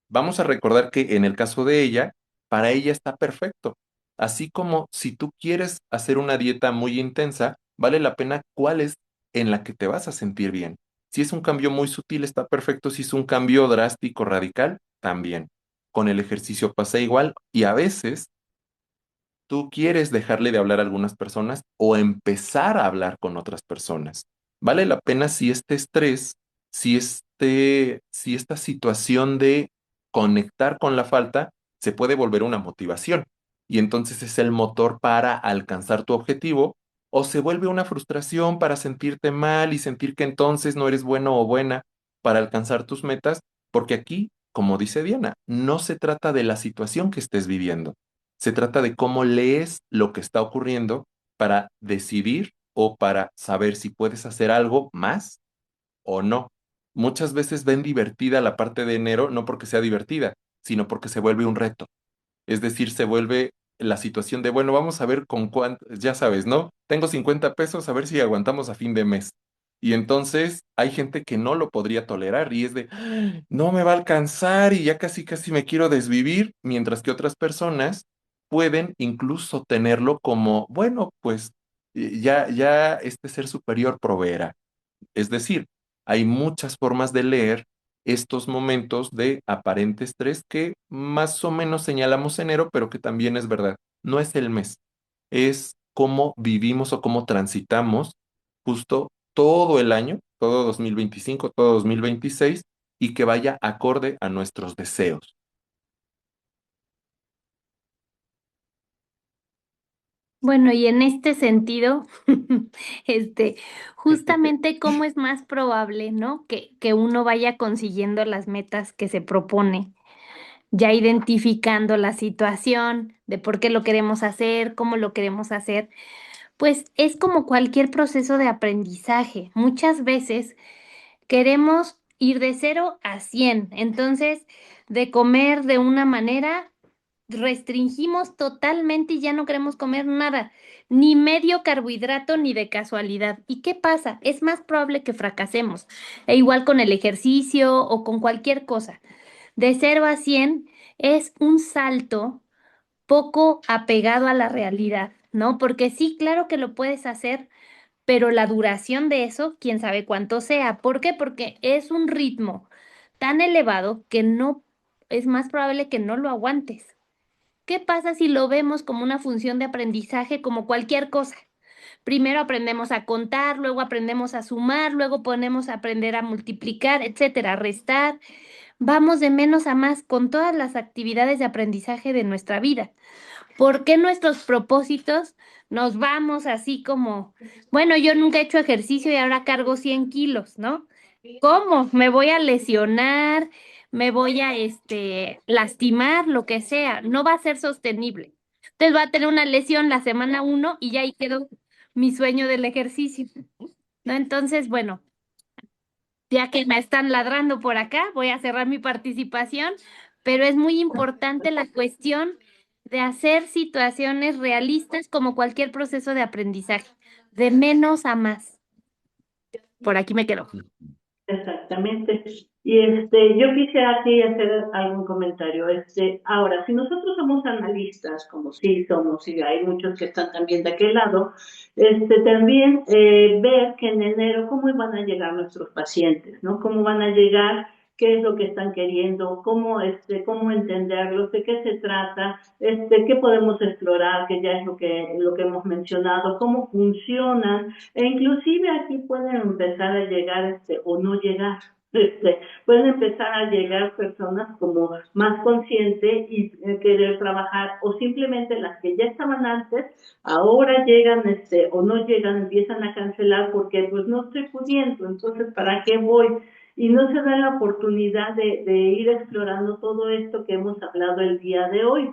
[SPEAKER 1] Vamos a recordar que en el caso de ella, para ella está perfecto. Así como si tú quieres hacer una dieta muy intensa, vale la pena cuál es en la que te vas a sentir bien. Si es un cambio muy sutil, está perfecto. Si es un cambio drástico, radical, también. Con el ejercicio pasa igual y a veces tú quieres dejarle de hablar a algunas personas o empezar a hablar con otras personas. Vale la pena si este estrés, si esta situación de conectar con la falta se puede volver una motivación y entonces es el motor para alcanzar tu objetivo o se vuelve una frustración para sentirte mal y sentir que entonces no eres bueno o buena para alcanzar tus metas, porque aquí, como dice Diana, no se trata de la situación que estés viviendo. Se trata de cómo lees lo que está ocurriendo para decidir o para saber si puedes hacer algo más o no. Muchas veces ven divertida la parte de enero no porque sea divertida, sino porque se vuelve un reto. Es decir, se vuelve la situación de, bueno, vamos a ver con cuánto, ya sabes, ¿no? Tengo 50 pesos, a ver si aguantamos a fin de mes. Y entonces hay gente que no lo podría tolerar y es de, "Ah, no me va a alcanzar y ya casi casi me quiero desvivir", mientras que otras personas pueden incluso tenerlo como, bueno, pues ya este ser superior proveerá. Es decir, hay muchas formas de leer estos momentos de aparente estrés que más o menos señalamos enero, pero que también es verdad. No es el mes, es cómo vivimos o cómo transitamos justo todo el año, todo 2025, todo 2026, y que vaya acorde a nuestros deseos.
[SPEAKER 2] Bueno, y en este sentido, este, justamente cómo es más probable, ¿no? Que uno vaya consiguiendo las metas que se propone, ya identificando la situación de por qué lo queremos hacer, cómo lo queremos hacer, pues es como cualquier proceso de aprendizaje. Muchas veces queremos ir de 0 a 100, entonces de comer de una manera restringimos totalmente y ya no queremos comer nada, ni medio carbohidrato ni de casualidad. ¿Y qué pasa? Es más probable que fracasemos. E igual con el ejercicio o con cualquier cosa. De 0 a 100 es un salto poco apegado a la realidad, ¿no? Porque sí, claro que lo puedes hacer, pero la duración de eso, quién sabe cuánto sea. ¿Por qué? Porque es un ritmo tan elevado que no es más probable que no lo aguantes. ¿Qué pasa si lo vemos como una función de aprendizaje, como cualquier cosa? Primero aprendemos a contar, luego aprendemos a sumar, luego ponemos a aprender a multiplicar, etcétera, a restar. Vamos de menos a más con todas las actividades de aprendizaje de nuestra vida. ¿Por qué nuestros propósitos nos vamos así como, bueno, yo nunca he hecho ejercicio y ahora cargo 100 kilos, ¿no? ¿Cómo? Me voy a lesionar, me voy a lastimar, lo que sea. No va a ser sostenible. Entonces va a tener una lesión la semana 1 y ya ahí quedó mi sueño del ejercicio, ¿no? Entonces, bueno, ya que me están ladrando por acá, voy a cerrar mi participación, pero es muy importante la cuestión de hacer situaciones realistas como cualquier proceso de aprendizaje, de menos a más. Por aquí me quedo.
[SPEAKER 3] Exactamente. Y yo quisiera aquí hacer algún comentario. Ahora, si nosotros somos analistas, como sí somos, y hay muchos que están también de aquel lado, también ver que en enero cómo van a llegar nuestros pacientes, ¿no? Cómo van a llegar qué es lo que están queriendo, cómo entenderlo, de qué se trata, qué podemos explorar, que ya es lo que hemos mencionado, cómo funcionan, e inclusive aquí pueden empezar a llegar, o no llegar. Pueden empezar a llegar personas como más conscientes y querer trabajar, o simplemente las que ya estaban antes, ahora llegan, o no llegan, empiezan a cancelar porque pues no estoy pudiendo, entonces ¿para qué voy? Y no se da la oportunidad de ir explorando todo esto que hemos hablado el día de hoy.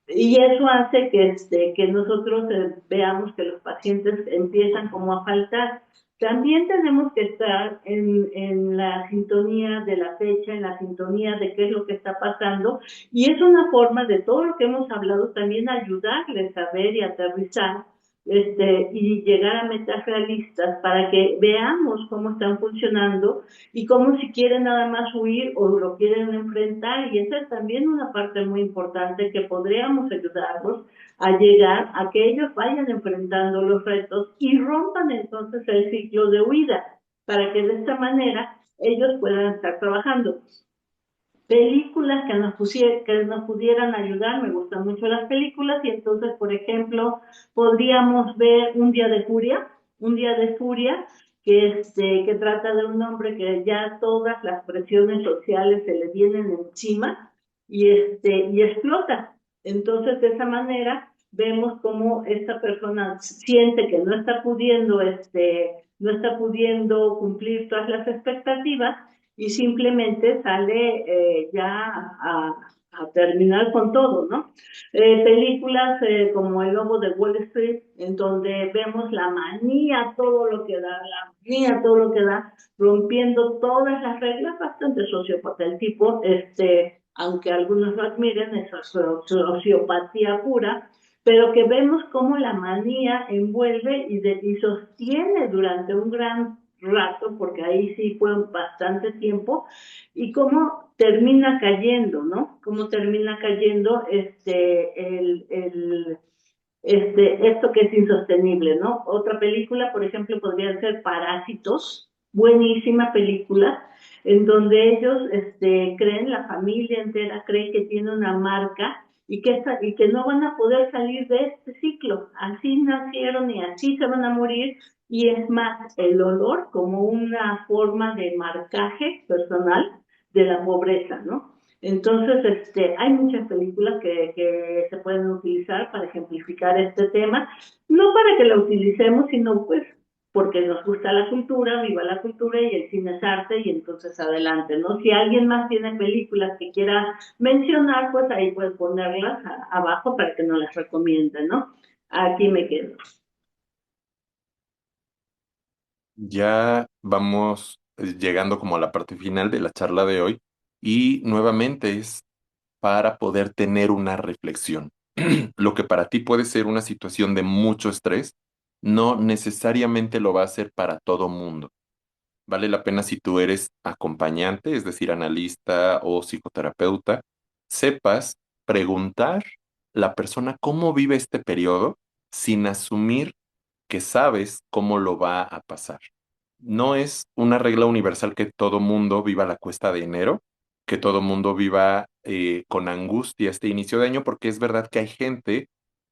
[SPEAKER 3] Y eso hace que nosotros veamos que los pacientes empiezan como a faltar. También tenemos que estar en la sintonía de la fecha, en la sintonía de qué es lo que está pasando, y es una forma de todo lo que hemos hablado también ayudarles a ver y aterrizar, y llegar a metas realistas para que veamos cómo están funcionando y cómo si quieren nada más huir o lo quieren enfrentar. Y esa es también una parte muy importante que podríamos ayudarlos a llegar a que ellos vayan enfrentando los retos y rompan entonces el ciclo de huida, para que de esta manera ellos puedan estar trabajando. Películas que nos pudieran ayudar, me gustan mucho las películas, y entonces, por ejemplo, podríamos ver Un día de furia, que trata de un hombre que ya todas las presiones sociales se le vienen encima, y explota. Entonces, de esa manera, vemos cómo esta persona siente que no está pudiendo cumplir todas las expectativas, y simplemente sale ya a terminar con todo, ¿no? Películas como El Lobo de Wall Street, en donde vemos la manía, todo lo que da, la manía, todo lo que da, rompiendo todas las reglas, bastante sociópata el tipo, aunque algunos lo admiren, es sociopatía pura, pero que vemos cómo la manía envuelve y sostiene durante un gran rato, porque ahí sí fue bastante tiempo, y cómo termina cayendo, ¿no? Cómo termina cayendo esto que es insostenible, ¿no? Otra película, por ejemplo, podría ser Parásitos, buenísima película, en donde ellos creen, la familia entera cree que tiene una marca, y que no van a poder salir de este ciclo. Así nacieron y así se van a morir, y es más, el olor como una forma de marcaje personal de la pobreza, ¿no? Entonces, hay muchas películas que se pueden utilizar para ejemplificar este tema, no para que la utilicemos, sino pues porque nos gusta la cultura, viva la cultura, y el cine es arte, y entonces adelante, ¿no? Si alguien más tiene películas que quiera mencionar, pues ahí puedes ponerlas abajo para que nos las recomienden, ¿no? Aquí me quedo.
[SPEAKER 1] Ya vamos llegando como a la parte final de la charla de hoy y nuevamente es para poder tener una reflexión. Lo que para ti puede ser una situación de mucho estrés, no necesariamente lo va a ser para todo mundo. Vale la pena si tú eres acompañante, es decir, analista o psicoterapeuta, sepas preguntar la persona cómo vive este periodo sin asumir que sabes cómo lo va a pasar. No es una regla universal que todo mundo viva la cuesta de enero, que todo mundo viva con angustia este inicio de año, porque es verdad que hay gente,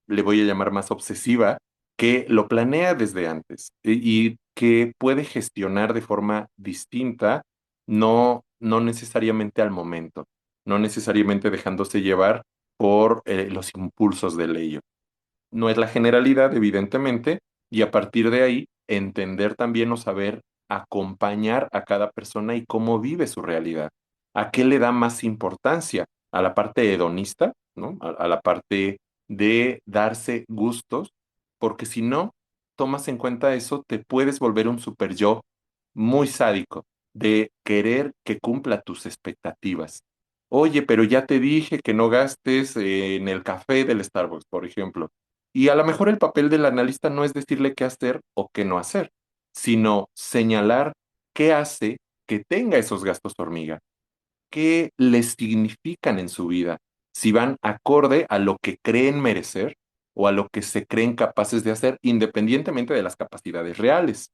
[SPEAKER 1] le voy a llamar más obsesiva, que lo planea desde antes y que puede gestionar de forma distinta, no necesariamente al momento, no necesariamente dejándose llevar por los impulsos del ello. No es la generalidad, evidentemente, y a partir de ahí entender también o saber acompañar a cada persona y cómo vive su realidad. ¿A qué le da más importancia? ¿A la parte hedonista, ¿no? A la parte de darse gustos, porque si no tomas en cuenta eso, te puedes volver un super yo muy sádico de querer que cumpla tus expectativas. Oye, pero ya te dije que no gastes en el café del Starbucks, por ejemplo. Y a lo mejor el papel del analista no es decirle qué hacer o qué no hacer, sino señalar qué hace que tenga esos gastos hormiga, qué les significan en su vida, si van acorde a lo que creen merecer o a lo que se creen capaces de hacer, independientemente de las capacidades reales.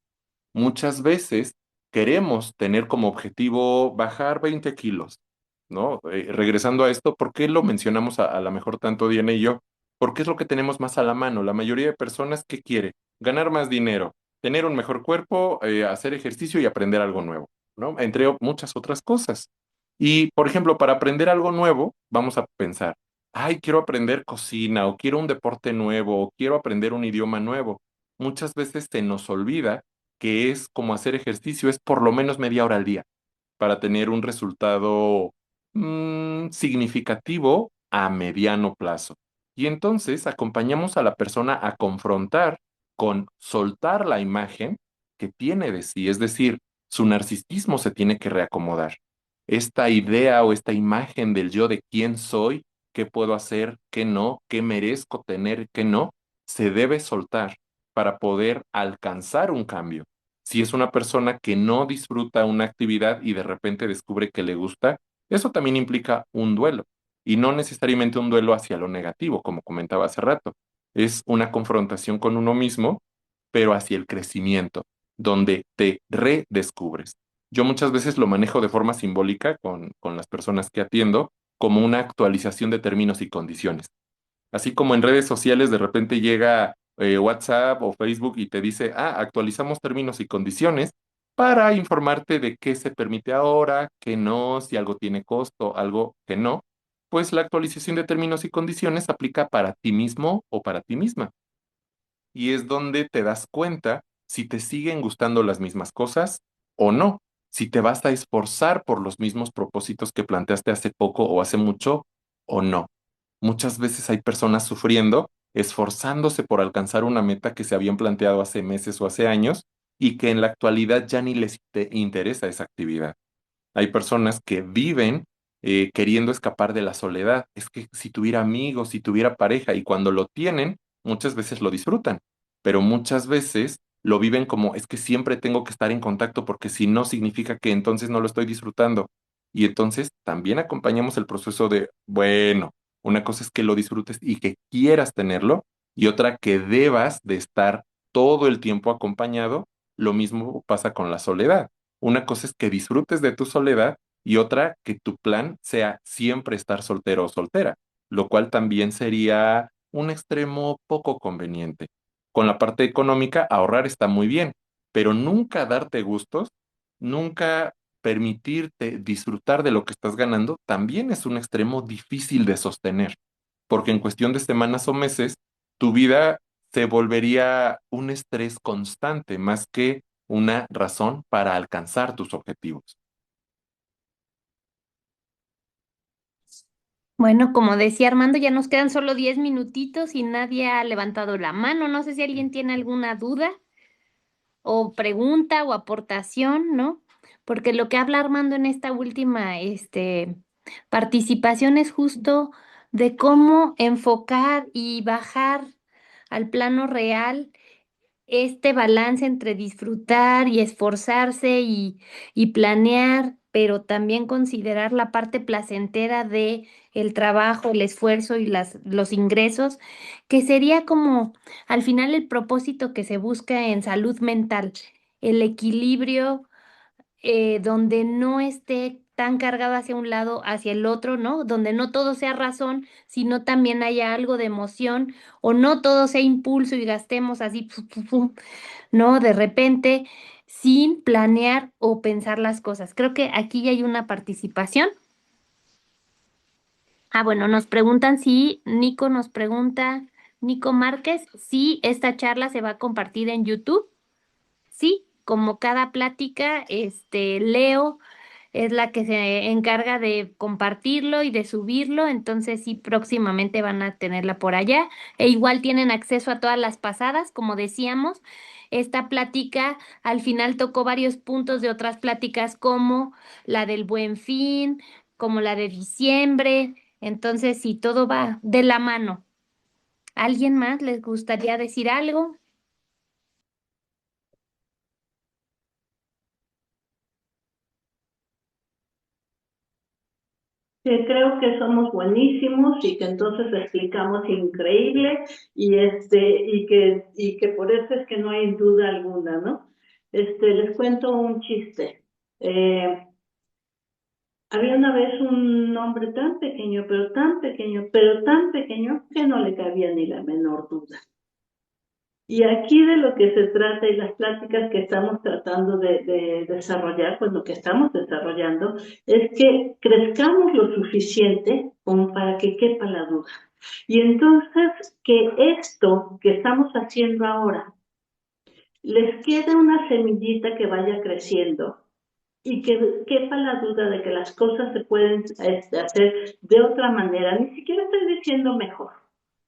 [SPEAKER 1] Muchas veces queremos tener como objetivo bajar 20 kilos, ¿no? Regresando a esto, ¿por qué lo mencionamos a lo mejor tanto Diana y yo? Porque es lo que tenemos más a la mano. La mayoría de personas, ¿qué quiere? Ganar más dinero, tener un mejor cuerpo, hacer ejercicio y aprender algo nuevo, ¿no? Entre muchas otras cosas. Y, por ejemplo, para aprender algo nuevo, vamos a pensar, ay, quiero aprender cocina o quiero un deporte nuevo o quiero aprender un idioma nuevo. Muchas veces se nos olvida que es como hacer ejercicio, es por lo menos media hora al día para tener un resultado significativo a mediano plazo. Y entonces acompañamos a la persona a confrontar con soltar la imagen que tiene de sí, es decir, su narcisismo se tiene que reacomodar. Esta idea o esta imagen del yo de quién soy, qué puedo hacer, qué no, qué merezco tener, qué no, se debe soltar para poder alcanzar un cambio. Si es una persona que no disfruta una actividad y de repente descubre que le gusta, eso también implica un duelo. Y no necesariamente un duelo hacia lo negativo, como comentaba hace rato. Es una confrontación con uno mismo, pero hacia el crecimiento, donde te redescubres. Yo muchas veces lo manejo de forma simbólica con las personas que atiendo, como una actualización de términos y condiciones. Así como en redes sociales de repente llega WhatsApp o Facebook y te dice, ah, actualizamos términos y condiciones para informarte de qué se permite ahora, qué no, si algo tiene costo, algo que no, pues la actualización de términos y condiciones aplica para ti mismo o para ti misma. Y es donde te das cuenta si te siguen gustando las mismas cosas o no, si te vas a esforzar por los mismos propósitos que planteaste hace poco o hace mucho o no. Muchas veces hay personas sufriendo, esforzándose por alcanzar una meta que se habían planteado hace meses o hace años y que en la actualidad ya ni les interesa esa actividad. Hay personas que viven queriendo escapar de la soledad. Es que si tuviera amigos, si tuviera pareja, y cuando lo tienen, muchas veces lo disfrutan, pero muchas veces lo viven como es que siempre tengo que estar en contacto porque si no significa que entonces no lo estoy disfrutando. Y entonces también acompañamos el proceso de, bueno, una cosa es que lo disfrutes y que quieras tenerlo, y otra que debas de estar todo el tiempo acompañado. Lo mismo pasa con la soledad. Una cosa es que disfrutes de tu soledad y otra que tu plan sea siempre estar soltero o soltera, lo cual también sería un extremo poco conveniente. Con la parte económica, ahorrar está muy bien, pero nunca darte gustos, nunca permitirte disfrutar de lo que estás ganando, también es un extremo difícil de sostener, porque en cuestión de semanas o meses, tu vida se volvería un estrés constante más que una razón para alcanzar tus objetivos.
[SPEAKER 2] Bueno, como decía Armando, ya nos quedan solo 10 minutitos y nadie ha levantado la mano. No sé si alguien tiene alguna duda o pregunta o aportación, ¿no? Porque lo que habla Armando en esta última, participación es justo de cómo enfocar y bajar al plano real este balance entre disfrutar y esforzarse y planear, pero también considerar la parte placentera de el trabajo, el esfuerzo y los ingresos, que sería como al final el propósito que se busca en salud mental, el equilibrio donde no esté tan cargado hacia un lado, hacia el otro, ¿no? Donde no todo sea razón, sino también haya algo de emoción, o no todo sea impulso y gastemos así, ¿no? De repente, sin planear o pensar las cosas. Creo que aquí ya hay una participación. Ah, bueno, nos preguntan si Nico nos pregunta, Nico Márquez, si esta charla se va a compartir en YouTube. Sí, como cada plática, Leo es la que se encarga de compartirlo y de subirlo, entonces sí, próximamente van a tenerla por allá. E igual tienen acceso a todas las pasadas, como decíamos. Esta plática al final tocó varios puntos de otras pláticas como la del Buen Fin, como la de diciembre, entonces sí, todo va de la mano. ¿Alguien más les gustaría decir algo?
[SPEAKER 3] Que creo que somos buenísimos y que entonces explicamos increíble y y que por eso es que no hay duda alguna, ¿no? Les cuento un chiste. Eh, Había una vez un hombre tan pequeño, pero tan pequeño, pero tan pequeño que no le cabía ni la menor duda. Y aquí de lo que se trata y las pláticas que estamos tratando de desarrollar, pues lo que estamos desarrollando es que crezcamos lo suficiente como para que quepa la duda. Y entonces que esto que estamos haciendo ahora les quede una semillita que vaya creciendo y que quepa la duda de que las cosas se pueden hacer de otra manera. Ni siquiera estoy diciendo mejor,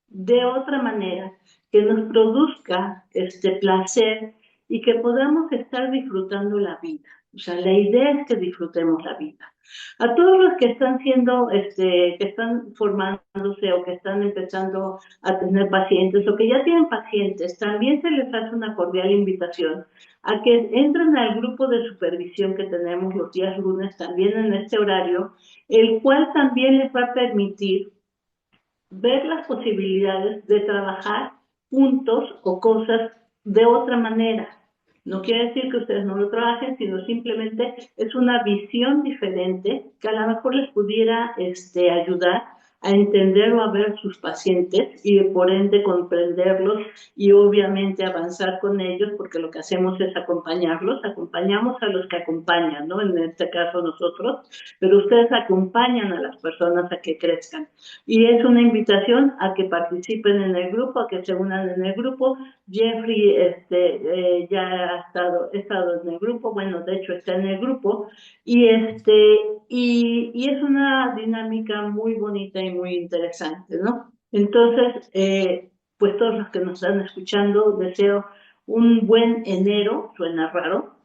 [SPEAKER 3] de otra manera, que nos produzca este placer y que podamos estar disfrutando la vida. O sea, la idea es que disfrutemos la vida. A todos los que están que están formándose o que están empezando a tener pacientes o que ya tienen pacientes, también se les hace una cordial invitación a que entren al grupo de supervisión que tenemos los días lunes también en este horario, el cual también les va a permitir ver las posibilidades de trabajar juntos o cosas de otra manera. No quiere decir que ustedes no lo trabajen, sino simplemente es una visión diferente que a lo mejor les pudiera ayudar a entender o a ver sus pacientes y por ende comprenderlos y obviamente avanzar con ellos, porque lo que hacemos es acompañarlos, acompañamos a los que acompañan, ¿no? En este caso nosotros, pero ustedes acompañan a las personas a que crezcan. Y es una invitación a que participen en el grupo, a que se unan en el grupo. Jeffrey ya ha estado en el grupo, bueno, de hecho está en el grupo, y es una dinámica muy bonita y muy interesante, ¿no? Entonces, pues todos los que nos están escuchando, deseo un buen enero, suena raro,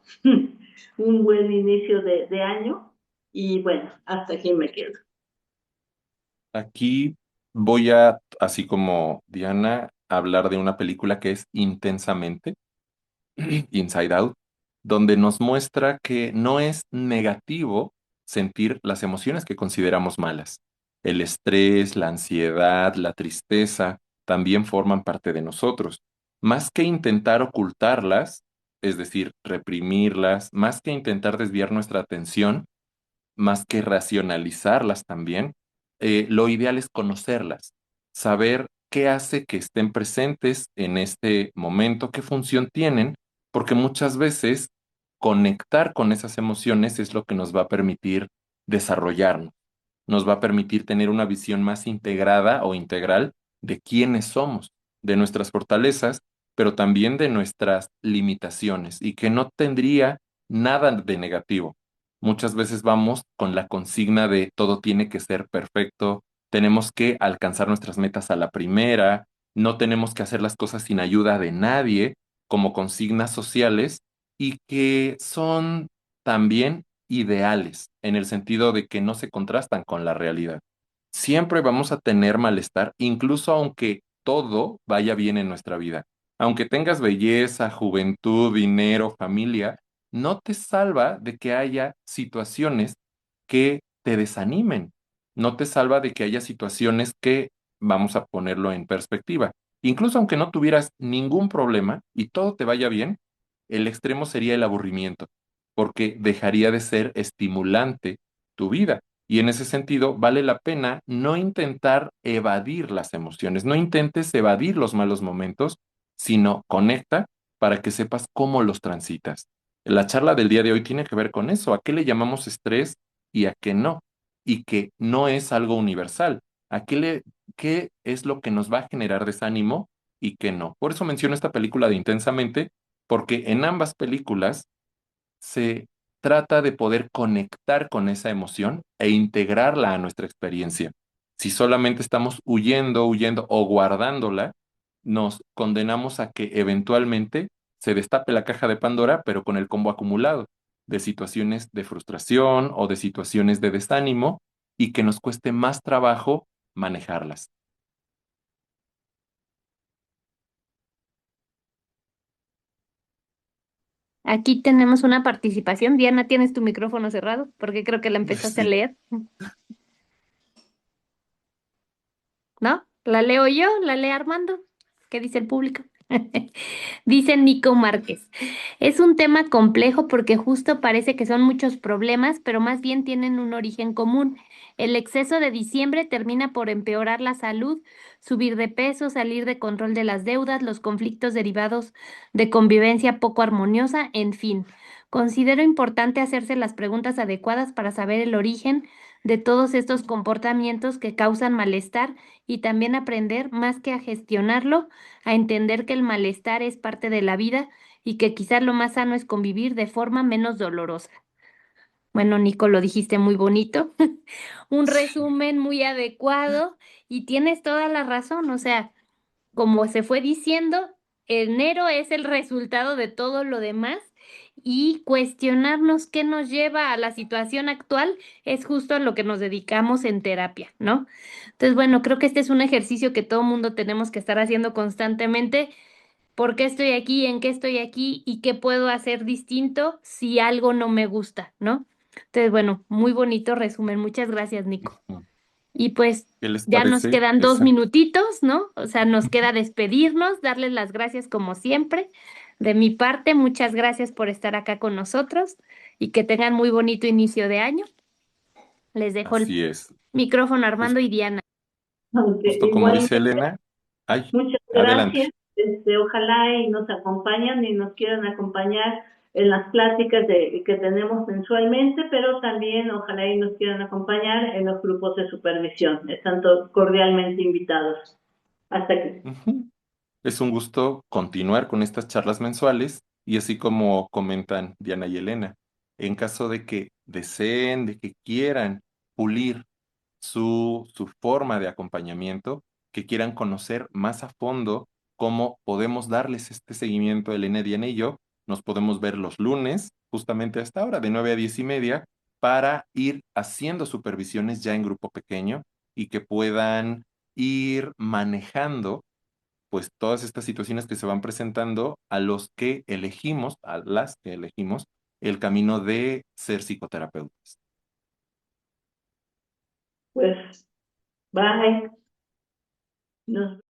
[SPEAKER 3] un buen inicio de año, y bueno, hasta aquí me quedo.
[SPEAKER 1] Aquí voy a, así como Diana, hablar de una película que es Intensamente, Inside Out, donde nos muestra que no es negativo sentir las emociones que consideramos malas. El estrés, la ansiedad, la tristeza también forman parte de nosotros. Más que intentar ocultarlas, es decir, reprimirlas, más que intentar desviar nuestra atención, más que racionalizarlas también, lo ideal es conocerlas, saber qué hace que estén presentes en este momento, qué función tienen, porque muchas veces conectar con esas emociones es lo que nos va a permitir desarrollarnos, nos va a permitir tener una visión más integrada o integral de quiénes somos, de nuestras fortalezas, pero también de nuestras limitaciones y que no tendría nada de negativo. Muchas veces vamos con la consigna de todo tiene que ser perfecto, tenemos que alcanzar nuestras metas a la primera, no tenemos que hacer las cosas sin ayuda de nadie, como consignas sociales, y que son también ideales, en el sentido de que no se contrastan con la realidad. Siempre vamos a tener malestar, incluso aunque todo vaya bien en nuestra vida. Aunque tengas belleza, juventud, dinero, familia, no te salva de que haya situaciones que te desanimen. No te salva de que haya situaciones que, vamos a ponerlo en perspectiva, incluso aunque no tuvieras ningún problema y todo te vaya bien, el extremo sería el aburrimiento, porque dejaría de ser estimulante tu vida. Y en ese sentido, vale la pena no intentar evadir las emociones, no intentes evadir los malos momentos, sino conecta para que sepas cómo los transitas. La charla del día de hoy tiene que ver con eso, a qué le llamamos estrés y a qué no, y que no es algo universal, qué es lo que nos va a generar desánimo y qué no. Por eso menciono esta película de Intensamente, porque en ambas películas se trata de poder conectar con esa emoción e integrarla a nuestra experiencia. Si solamente estamos huyendo o guardándola, nos condenamos a que eventualmente se destape la caja de Pandora, pero con el combo acumulado de situaciones de frustración o de situaciones de desánimo y que nos cueste más trabajo manejarlas.
[SPEAKER 2] Aquí tenemos una participación. Diana, tienes tu micrófono cerrado porque creo que la empezaste a
[SPEAKER 1] Sí.
[SPEAKER 2] leer, ¿no? ¿La leo yo? ¿La lee Armando? ¿Qué dice el público? Dice Nico Márquez. Es un tema complejo porque justo parece que son muchos problemas, pero más bien tienen un origen común. El exceso de diciembre termina por empeorar la salud, subir de peso, salir de control de las deudas, los conflictos derivados de convivencia poco armoniosa, en fin. Considero importante hacerse las preguntas adecuadas para saber el origen de todos estos comportamientos que causan malestar y también aprender más que a gestionarlo a entender que el malestar es parte de la vida y que quizás lo más sano es convivir de forma menos dolorosa. Bueno, Nico, lo dijiste muy bonito, un
[SPEAKER 1] Sí.
[SPEAKER 2] resumen muy adecuado y tienes toda la razón, o sea, como se fue diciendo, enero es el resultado de todo lo demás y cuestionarnos qué nos lleva a la situación actual es justo a lo que nos dedicamos en terapia, ¿no? Entonces, bueno, creo que este es un ejercicio que todo mundo tenemos que estar haciendo constantemente. ¿Por qué estoy aquí? ¿En qué estoy aquí? ¿Y qué puedo hacer distinto si algo no me gusta, ¿no? Entonces, bueno, muy bonito resumen. Muchas gracias, Nico.
[SPEAKER 1] Ujú.
[SPEAKER 2] Y pues
[SPEAKER 1] ¿Qué les
[SPEAKER 2] ya nos
[SPEAKER 1] parece?
[SPEAKER 2] quedan dos
[SPEAKER 1] Exacto.
[SPEAKER 2] minutitos, ¿no? O sea, nos queda despedirnos, darles las gracias como siempre. De mi parte, muchas gracias por estar acá con nosotros y que tengan muy bonito inicio de año. Les dejo el
[SPEAKER 1] Así es.
[SPEAKER 2] micrófono a
[SPEAKER 1] Jus-
[SPEAKER 2] Armando y Diana.
[SPEAKER 3] Aunque
[SPEAKER 1] Justo como dice
[SPEAKER 3] igualmente,
[SPEAKER 1] Elena. Ay,
[SPEAKER 3] muchas
[SPEAKER 1] adelante.
[SPEAKER 3] gracias. Ojalá y nos acompañan y nos quieran acompañar en las pláticas que tenemos mensualmente, pero también ojalá y nos quieran acompañar en los grupos de supervisión. Están todos cordialmente invitados. Hasta aquí.
[SPEAKER 1] Ujú. Es un gusto continuar con estas charlas mensuales y así como comentan Diana y Elena, en caso de que deseen, de que quieran pulir su forma de acompañamiento, que quieran conocer más a fondo cómo podemos darles este seguimiento, Elena, Diana y yo, nos podemos ver los lunes, justamente a esta hora, de 9 a 10:30, para ir haciendo supervisiones ya en grupo pequeño y que puedan ir manejando pues todas estas situaciones que se van presentando a los que elegimos, a las que elegimos, el camino de ser psicoterapeutas.
[SPEAKER 3] Pues, bye. Nos